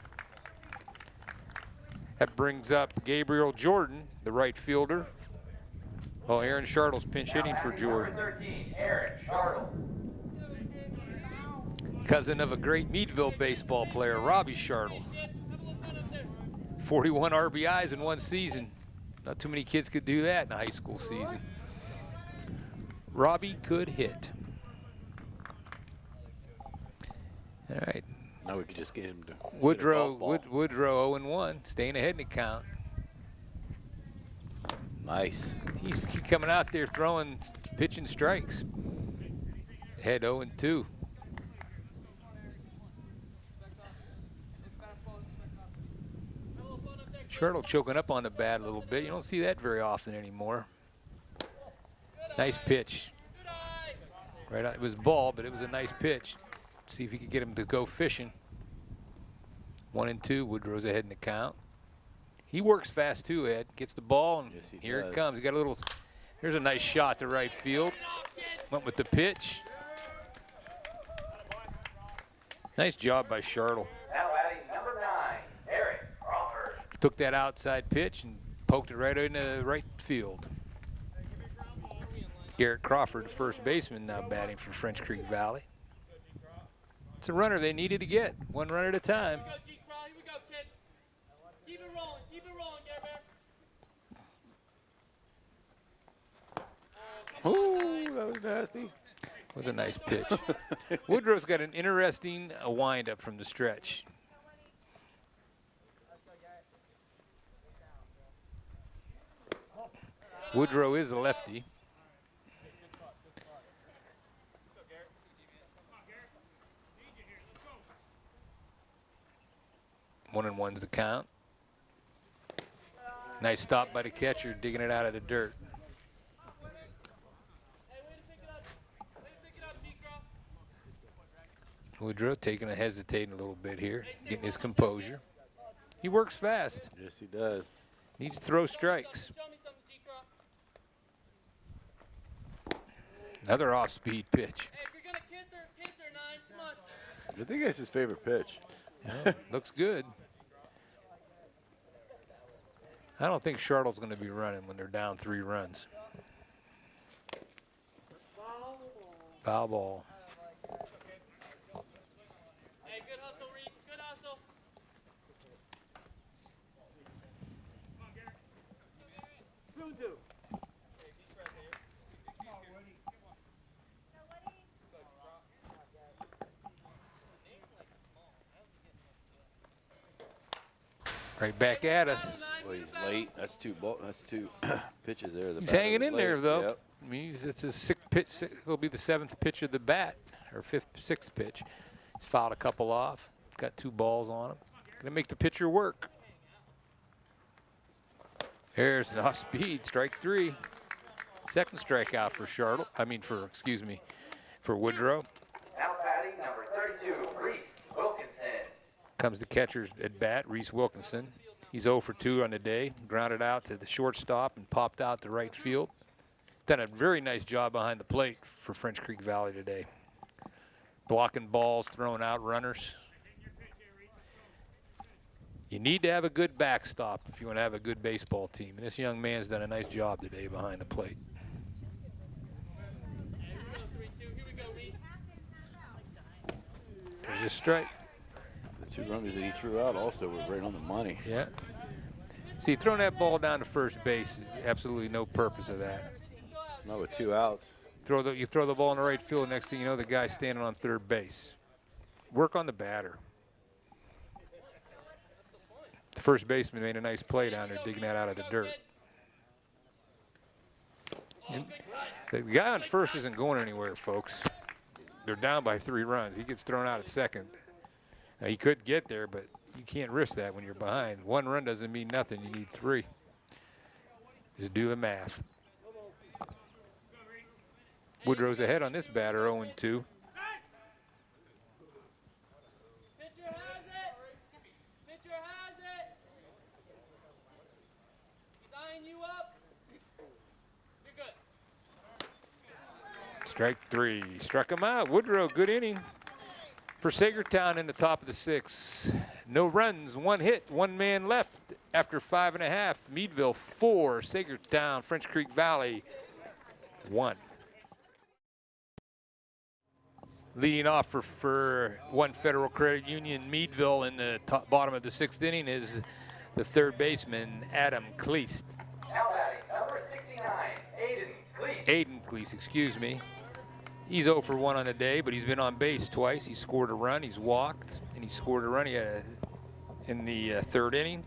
That brings up Gabriel Jordan, the right fielder. Oh, Aaron Shartle's pinch hitting for Jordan. Number 13, Aaron Shartle. Cousin of a great Meadville baseball player, Robbie Shartle. 41 RBIs in one season. Not too many kids could do that in a high school season. Robbie could hit. All right. Now we could just get him to Woodrow 0-1, staying ahead in the count. Nice. He's coming out there throwing, pitching strikes. Head 0-2. Shartle choking up on the bat a little bit. You don't see that very often anymore. Nice pitch. Right on, it was ball, but it was a nice pitch. See if he could get him to go fishing. 1-2. Woodrow's ahead in the count. He works fast too, Ed. Gets the ball, and yes, here does. it comes. He got a little. Here's a nice shot to right field. Went with the pitch. Nice job by Shartle. Now batting number 9, Eric Crawford. Took that outside pitch and poked it right into the right field. Garrett Crawford, the first baseman, now batting for French Creek Valley. It's a runner they needed to get, one run at a time. Keep it rolling, Ooh, that was nasty. Was a nice pitch. Woodrow's got an interesting windup from the stretch. Woodrow is a lefty. One and one's the count. Nice stop by the catcher, digging it out of the dirt. Woodrow taking a hesitating a little bit here, getting his composure. He works fast. Yes, he does. Needs to throw strikes. Another off-speed pitch. Hey, if you're gonna kiss her, 9. Come on. I think that's his favorite pitch. Yeah, looks good. I don't think Shartle's going to be running when they're down 3 runs. Foul ball. Hey, good hustle, Reese. Good hustle. Right back at us. Well, he's late. That's 2 pitches there. He's hanging in there, though. Yep. I mean, it's a 6th pitch. It'll be the 7th pitch of the bat, or 6th pitch. He's fouled a couple off. Got 2 balls on him. Gonna make the pitcher work. There's an off-speed, strike 3. Second strikeout for Shartle. For Woodrow. Now batting number 32, Reese Wilkinson. Comes the catcher's at bat, Reese Wilkinson. He's 0 for 2 on the day. Grounded out to the shortstop and popped out to right field. Done a very nice job behind the plate for French Creek Valley today. Blocking balls, throwing out runners. You need to have a good backstop if you want to have a good baseball team. And this young man's done a nice job today behind the plate. There's a strike. The 2 runners that he threw out also were right on the money. Yeah. See, throwing that ball down to first base, absolutely no purpose of that. No, with 2 outs. You throw the ball in the right field, next thing you know, the guy's standing on third base. Work on the batter. The first baseman made a nice play down there, digging that out of the dirt. The guy on first isn't going anywhere, folks. They're down by 3 runs. He gets thrown out at second. Now, he could get there, but you can't risk that when you're behind. 1 run doesn't mean nothing. You need 3. Just do the math. Woodrow's ahead on this batter, 0-2. Pitcher has it. Pitcher has it. He's eyeing you up. You're good. Strike 3. Struck him out. Woodrow, good inning for Sagertown in the top of the 6th. No runs, 1 hit, 1 man left after 5.5. Meadville 4, Sagertown, French Creek Valley 1. Leading off for One Federal Credit Union Meadville in the bottom of the 6th inning is the third baseman, Adam Kleist. Now batting, number 69, Aiden Cleese. Aiden Kleist, excuse me. He's 0 for 1 on the day, but he's been on base twice. He scored a run, he's walked, and he scored a run in the 3rd inning.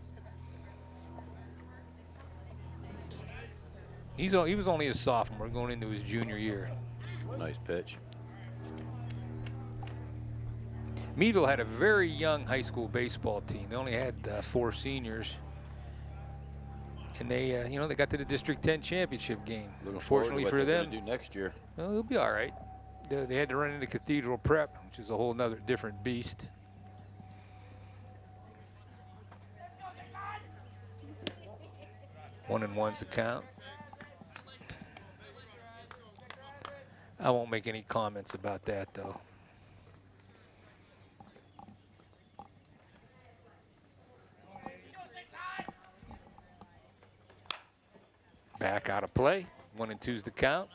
He was only a sophomore going into his junior year. Nice pitch. Meadville had a very young high school baseball team. They only had 4 seniors. And they, they got to the District 10 championship game. Looking forward to Fortunately what for they're them, gonna do next year. well, they'll be all right. They had to run into Cathedral Prep, which is a whole nother different beast. One and one's the count. I won't make any comments about that, though. Back out of play. 1 and 2's the count.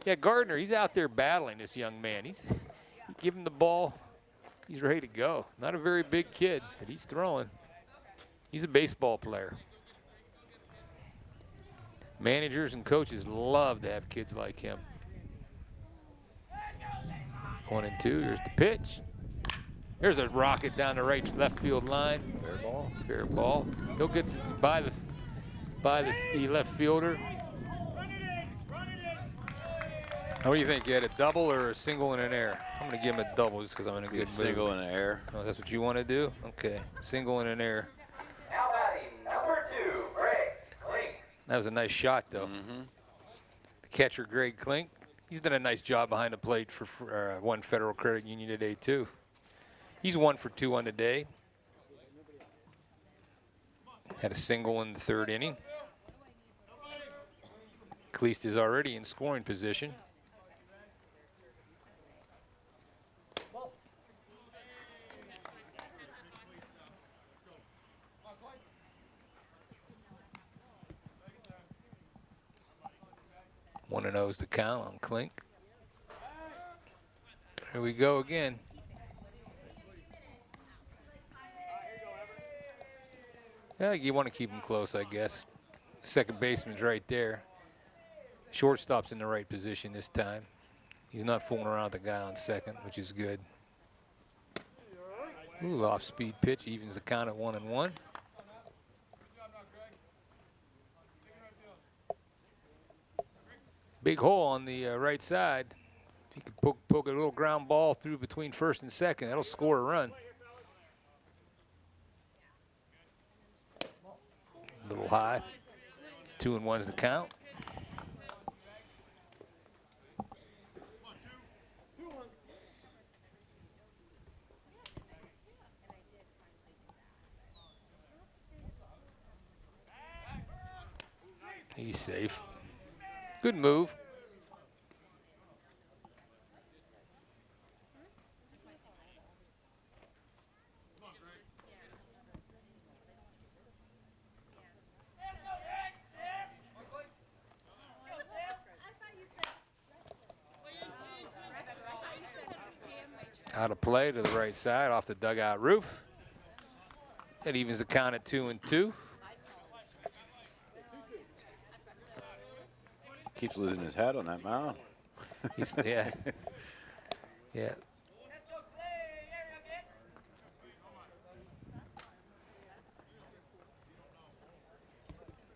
Yeah, Gardner, he's out there battling this young man. You give him the ball, he's ready to go. Not a very big kid, but he's throwing. He's a baseball player. Managers and coaches love to have kids like him. 1 and 2, here's the pitch. There's a rocket down the left field line. Fair ball. Fair ball. He'll get by the left fielder. What do you think? You had a double or a single and an air? I'm going to give him a double just because I'm in a good mood. Single in the air. Oh, that's what you want to do? Okay. Single and an air. Now batting, number 2, Greg Klink. That was a nice shot, though. Mm-hmm. The catcher, Greg Klink, he's done a nice job behind the plate for One Federal Credit Union today, too. He's 1 for 2 on the day. Had a single in the 3rd inning. Kleist is already in scoring position. One and 0's the count on Klink. Here we go again. Yeah, you want to keep him close, I guess. Second baseman's right there. Shortstop's in the right position this time. He's not fooling around with the guy on second, which is good. Ooh, off-speed pitch evens the count at 1 and 1. Big hole on the right side. If you could poke a little ground ball through between first and second, that'll score a run. A little high. 2 and 1's the count. He's safe. Good move. Out of play to the right side off the dugout roof. That evens the count at 2 and 2. Keeps losing his hat on that mound. Yeah. Yeah.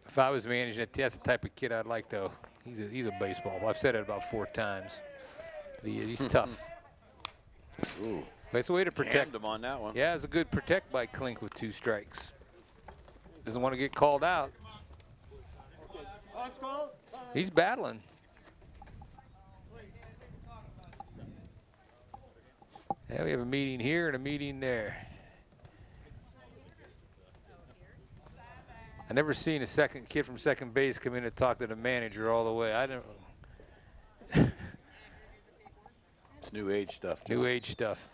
If I was managing it, that's the type of kid I'd like, though. He's a baseball. I've said it about 4 times. He's tough. Ooh. That's a way to protect Jammed him on that one. Yeah, it's a good protect by Klink with 2 strikes. Doesn't want to get called out. He's battling. Yeah, we have a meeting here and a meeting there. I never seen a kid from second base come in and talk to the manager all the way. I don't. It's new age stuff, John. New age stuff.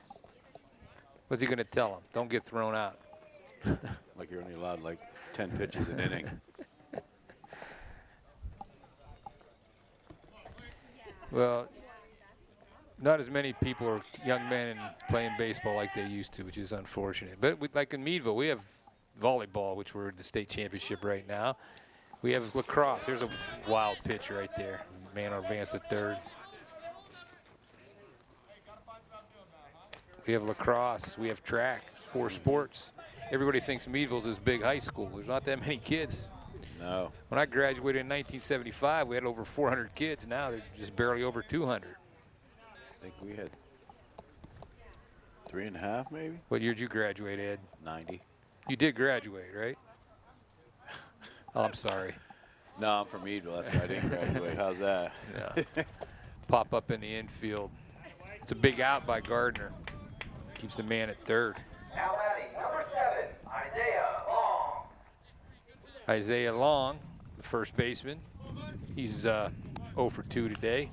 What's he going to tell him? Don't get thrown out. Like you're only allowed like 10 pitches an inning. Well, not as many people are young men and playing baseball like they used to, which is unfortunate. But like in Meadville, we have volleyball, which we're at the state championship right now. We have lacrosse. There's a wild pitch right there. Man on advance to third. We have lacrosse. We have track. 4 sports. Everybody thinks Meadville's this big high school. There's not that many kids. No. When I graduated in 1975, we had over 400 kids. Now they're just barely over 200. I think we had 3.5 maybe. What year did you graduate, Ed? 90. You did graduate, right? Oh, I'm sorry. No, I'm from Meadville. That's why I didn't graduate. How's that? Yeah. Pop up in the infield. It's a big out by Gardner. Keeps the man at third. Now batting, number 7, Isaiah Long. Isaiah Long, the first baseman. He's 0 for 2 today.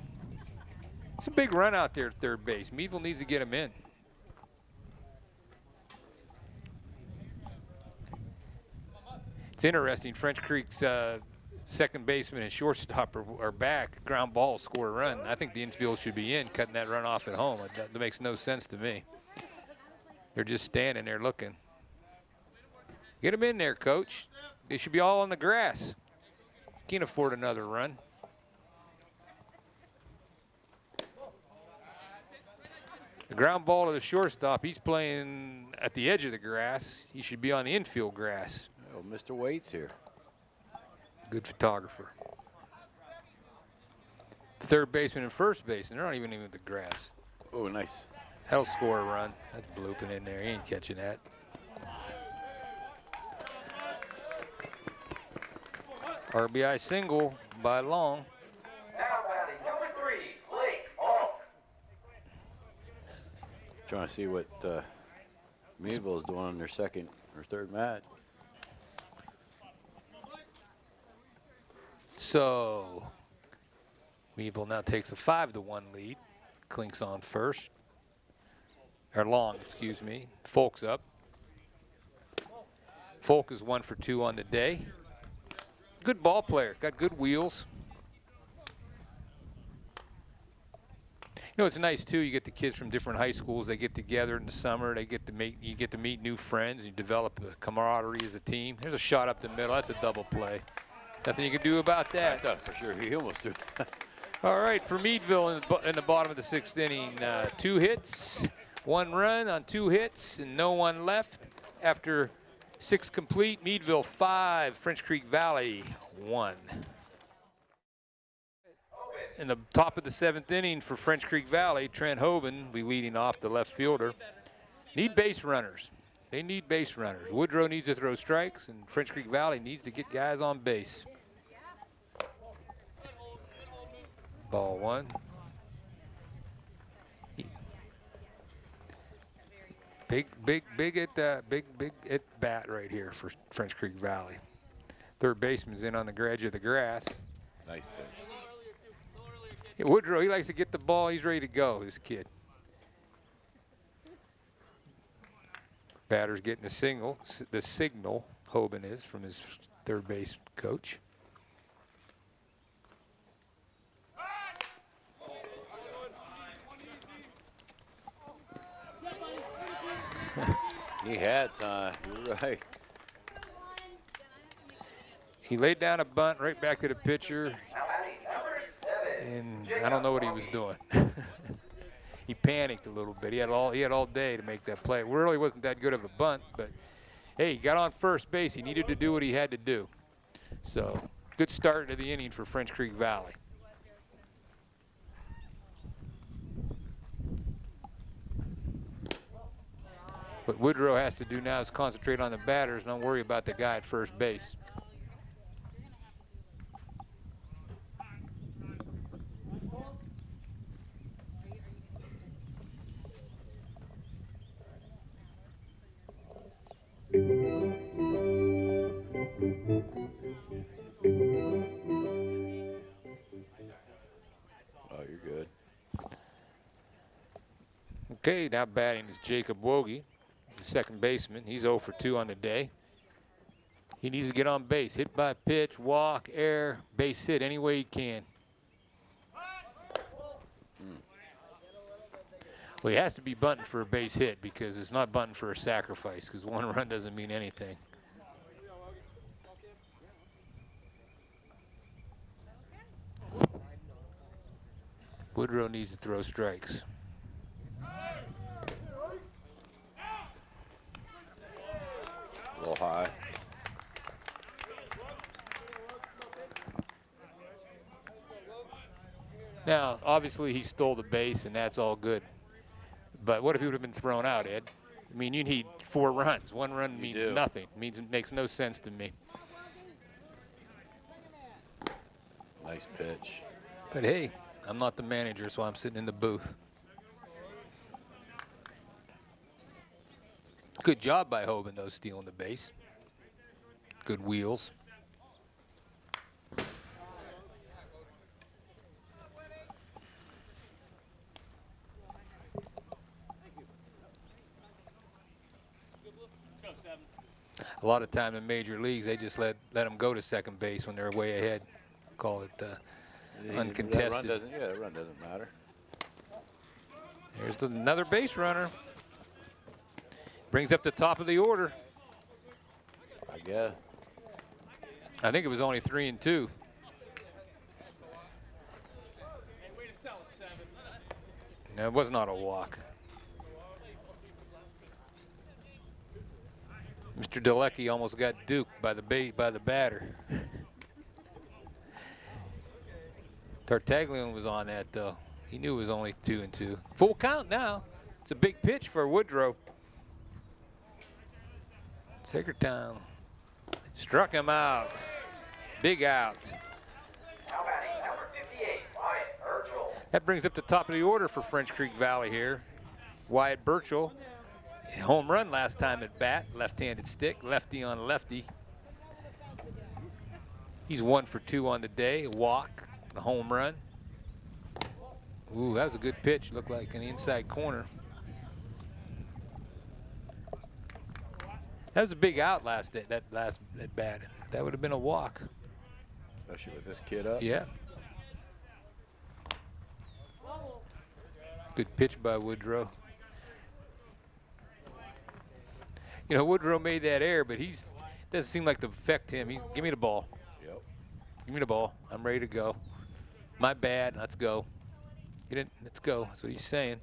It's a big run out there at third base. Meadville needs to get him in. It's interesting. French Creek's second baseman and shortstop are back. Ground ball, score a run. I think the infield should be in, cutting that run off at home. That makes no sense to me. They're just standing there looking. Get them in there, coach. They should be all on the grass. Can't afford another run. The ground ball to the shortstop. He's playing at the edge of the grass. He should be on the infield grass. Oh, Mr. Waits here. Good photographer. Third baseman and first baseman. They're not even in the grass. Oh, nice. That'll score a run. That's blooping in there. He ain't catching that. RBI single by Long. Now batting, number 3, Blake Falk. Trying to see what Meadville is doing on their second or third mat. So Meadville now takes a 5-1 lead. Klink's on first. Or Long, excuse me. Folk's up. Folk is 1 for 2 on the day. Good ball player, got good wheels. You know, it's nice too. You get the kids from different high schools. They get together in the summer. They get to meet. You get to meet new friends. You develop a camaraderie as a team. There's a shot up the middle. That's a double play. Nothing you can do about that. I thought for sure he almost did. All right, for Meadville in the bottom of the 6th inning, 2 hits, 1 run on 2 hits, and no one left. After 6 complete, Meadville 5, French Creek Valley 1. In the top of the 7th inning for French Creek Valley, Trent Hoban will be leading off, the left fielder. Need base runners. They need base runners. Woodrow needs to throw strikes, and French Creek Valley needs to get guys on base. Ball 1. Big at bat right here for French Creek Valley. Third baseman's in on the edge of the grass. Nice pitch. Yeah, Woodrow, he likes to get the ball. He's ready to go, this kid. Batter's getting the signal, Hoban is, from his third base coach. He had time. You're right. He laid down a bunt right back to the pitcher, Now batting, number 7. and I don't know what he was doing. He panicked a little bit. He had all day to make that play. It really wasn't that good of a bunt, but hey, he got on first base. He needed to do what he had to do. So good start to the inning for French Creek Valley. What Woodrow has to do now is concentrate on the batters and don't worry about the guy at first base. Okay, now batting is Jacob Wogie. He's the second baseman. He's 0 for 2 on the day. He needs to get on base. Hit by pitch, walk, air, base hit any way he can. Well, he has to be bunting for a base hit because it's not bunting for a sacrifice because 1 run doesn't mean anything. Woodrow needs to throw strikes. A little high. Now, obviously, he stole the base, and that's all good. But what if he would have been thrown out, Ed? I mean, you need 4 runs. 1 run means nothing. It makes no sense to me. Nice pitch. But hey, I'm not the manager, so I'm sitting in the booth. Good job by Hoban, though, stealing the base. Good wheels. A lot of time in major leagues, they just let them go to second base when they're way ahead. Call it uncontested. That run doesn't matter. There's another base runner. Brings up the top of the order. I guess. I think it was only 3 and 2. No, it was not a walk. Mr. Delecky almost got duked by the batter. Tartaglione was on that though. He knew it was only 2 and 2. Full count now. It's a big pitch for Woodrow. Sagertown struck him out. Big out. Now batting, number 58, Wyatt Burchell. That brings up the top of the order for French Creek Valley here. Wyatt Burchell. Home run last time at bat. Left-handed stick. Lefty on lefty. He's 1 for 2 on the day. A walk. A home run. Ooh, that was a good pitch. Looked like an inside corner. That was a big out that last at bat. That would have been a walk. Especially with this kid up. Yeah. Good pitch by Woodrow. You know, Woodrow made that error, but doesn't seem like to affect him. Give me the ball. Yep. Give me the ball. I'm ready to go. My bad. Let's go. Get it. Let's go. That's what he's saying.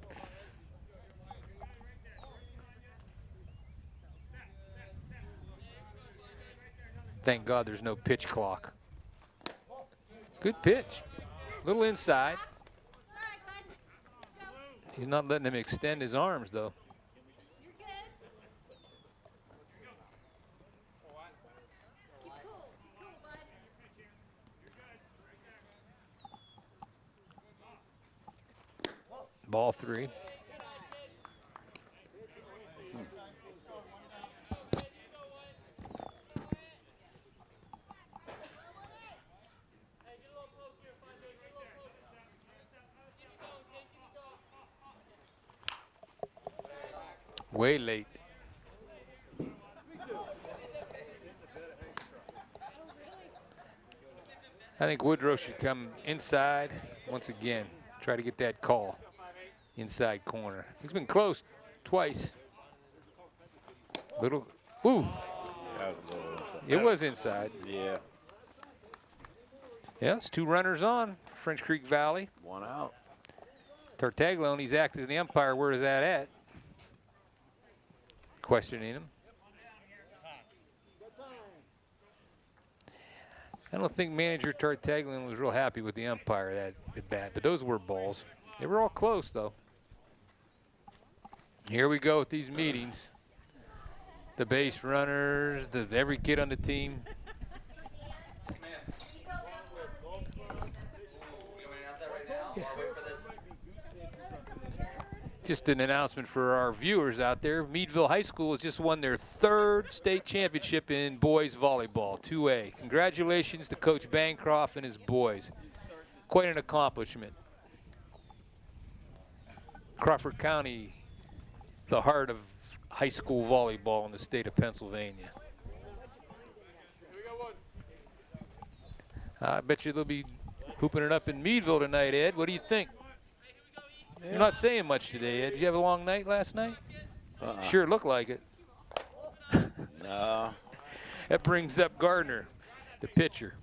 Thank God there's no pitch clock. Good pitch. Little inside. He's not letting him extend his arms, though. Ball 3. Way late. I think Woodrow should come inside once again. Try to get that call. Inside corner. He's been close twice. Little, ooh. That was a little inside. It was inside. Yeah. Yeah, it's 2 runners on French Creek Valley. 1 out. Tartaglione, he's acting as the umpire. Where is that at? Questioning him. I don't think manager Tartaglione was real happy with the umpire that at bat, but those were balls. They were all close, though. Here we go with these meetings. The base runners, every kid on the team. Yeah. Just an announcement for our viewers out there. Meadville High School has just won their 3rd state championship in boys volleyball, 2A. Congratulations to Coach Bancroft and his boys. Quite an accomplishment. Crawford County the heart of high school volleyball in the state of Pennsylvania. I bet you they'll be hooping it up in Meadville tonight, Ed. What do you think? Yeah. You're not saying much today, Ed. Did you have a long night last night? Sure looked like it. No. That brings up Gardner, the pitcher.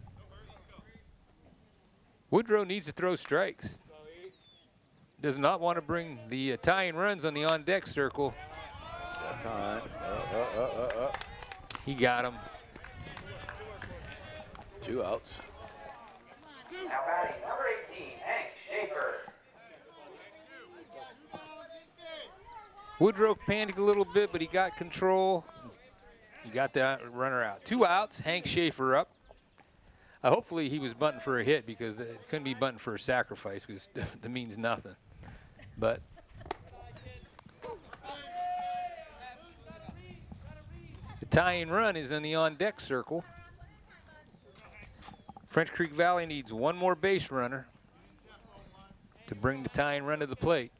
Woodrow needs to throw strikes. Does not want to bring the tying runs on the on-deck circle. That time. He got him. 2 outs. Now batting number 18, Hank Schaefer. Woodrow panicked a little bit, but he got control. He got that runner out. 2 outs, Hank Schaefer up. Hopefully he was bunting for a hit, because it couldn't be bunting for a sacrifice, because that means nothing. But the tying run is in the on-deck circle. French Creek Valley needs 1 more base runner to bring the tying run to the plate.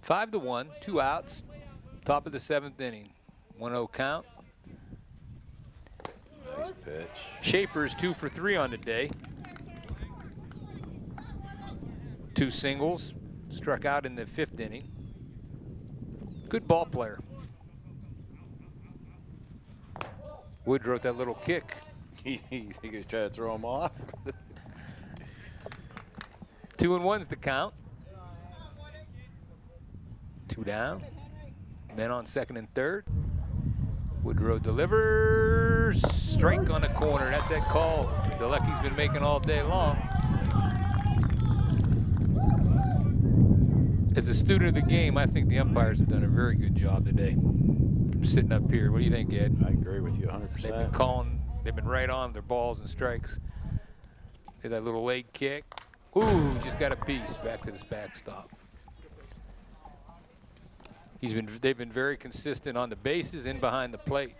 5-1, 2 outs, top of the 7th inning. 1-0 count. Nice pitch. Schaefer's 2 for 3 on the day. 2 singles, struck out in the 5th inning. Good ball player. Woodrow with that little kick. He was trying to throw him off. 2-1's the count. 2 down. Men on 2nd and 3rd. Woodrow delivers. Strike on the corner. That's that call Dalecki's been making all day long. As a student of the game, I think the umpires have done a very good job today. From sitting up here. What do you think, Ed? I agree with you 100%. They've been calling, they've been right on their balls and strikes. Did that little leg kick. Ooh, just got a piece back to this backstop. They've been very consistent on the bases and behind the plate.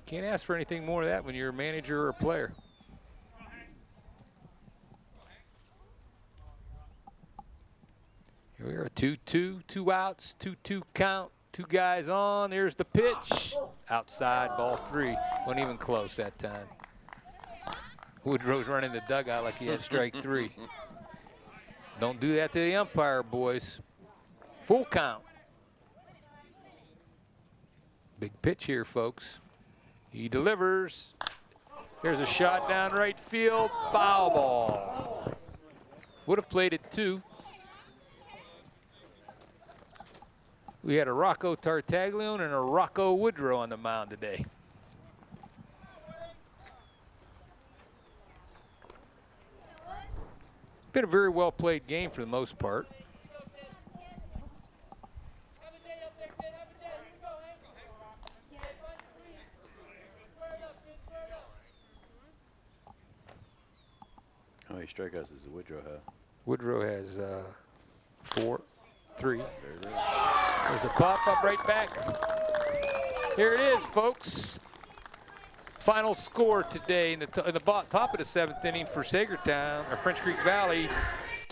Can't ask for anything more of that when you're a manager or a player. Here we are, 2-2, 2 outs, 2-2 count, 2 guys on. There's the pitch. Outside, ball 3. Wasn't even close that time. Woodrow's running the dugout like he had strike 3. Don't do that to the umpire, boys. Full count. Big pitch here, folks. He delivers. There's a shot down right field. Foul ball. Would have played it 2. We had a Rocco Tartaglione and a Rocco Woodrow on the mound today. Been a very well played game for the most part. How many strikeouts does Woodrow have? Woodrow has 4, 3. Very good. There's a pop-up right back. Here it is, folks. Final score today in the top of the 7th inning for Sagertown, or French Creek Valley.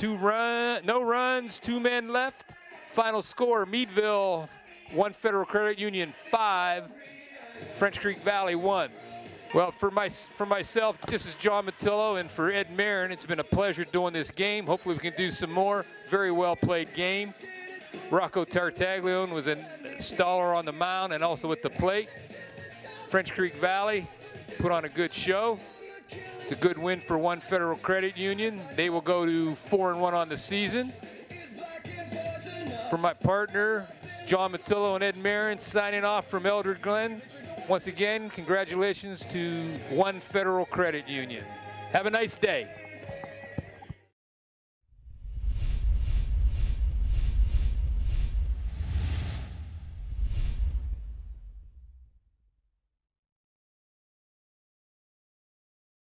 No runs, 2 men left. Final score, Meadville 1, Federal Credit Union 5, French Creek Valley 1. Well, for myself, this is John Matillo, and for Ed Marin, it's been a pleasure doing this game. Hopefully we can do some more. Very well played game. Rocco Tartaglione was a staller on the mound and also at the plate. French Creek Valley put on a good show. It's a good win for 1 Federal Credit Union. They will go to 4-1 on the season. For my partner, John Matillo and Ed Marin, signing off from Eldred Glen. Once again, congratulations to 1 Federal Credit Union. Have a nice day.